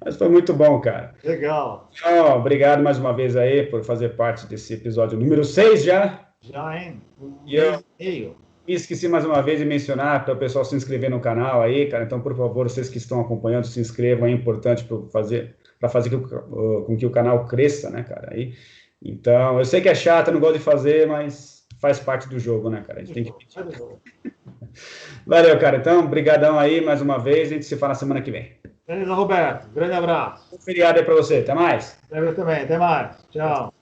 [SPEAKER 1] Mas foi muito bom, cara.
[SPEAKER 2] Legal.
[SPEAKER 1] Então, obrigado mais uma vez aí por fazer parte desse episódio número 6 já.
[SPEAKER 2] Já, hein?
[SPEAKER 1] E eu me esqueci mais uma vez de mencionar para o pessoal se inscrever no canal aí, cara. Então, por favor, vocês que estão acompanhando, se inscrevam, é importante para fazer com que o canal cresça, né, cara? Aí, então, eu sei que é chato, eu não gosto de fazer, mas faz parte do jogo, né, cara? A gente tem que pedir. Valeu, cara. Então, brigadão aí mais uma vez. A gente se fala na semana que vem.
[SPEAKER 2] Beleza, Roberto. Grande abraço.
[SPEAKER 1] Um feriado aí para você. Até mais.
[SPEAKER 2] Eu também. Até mais. Tchau.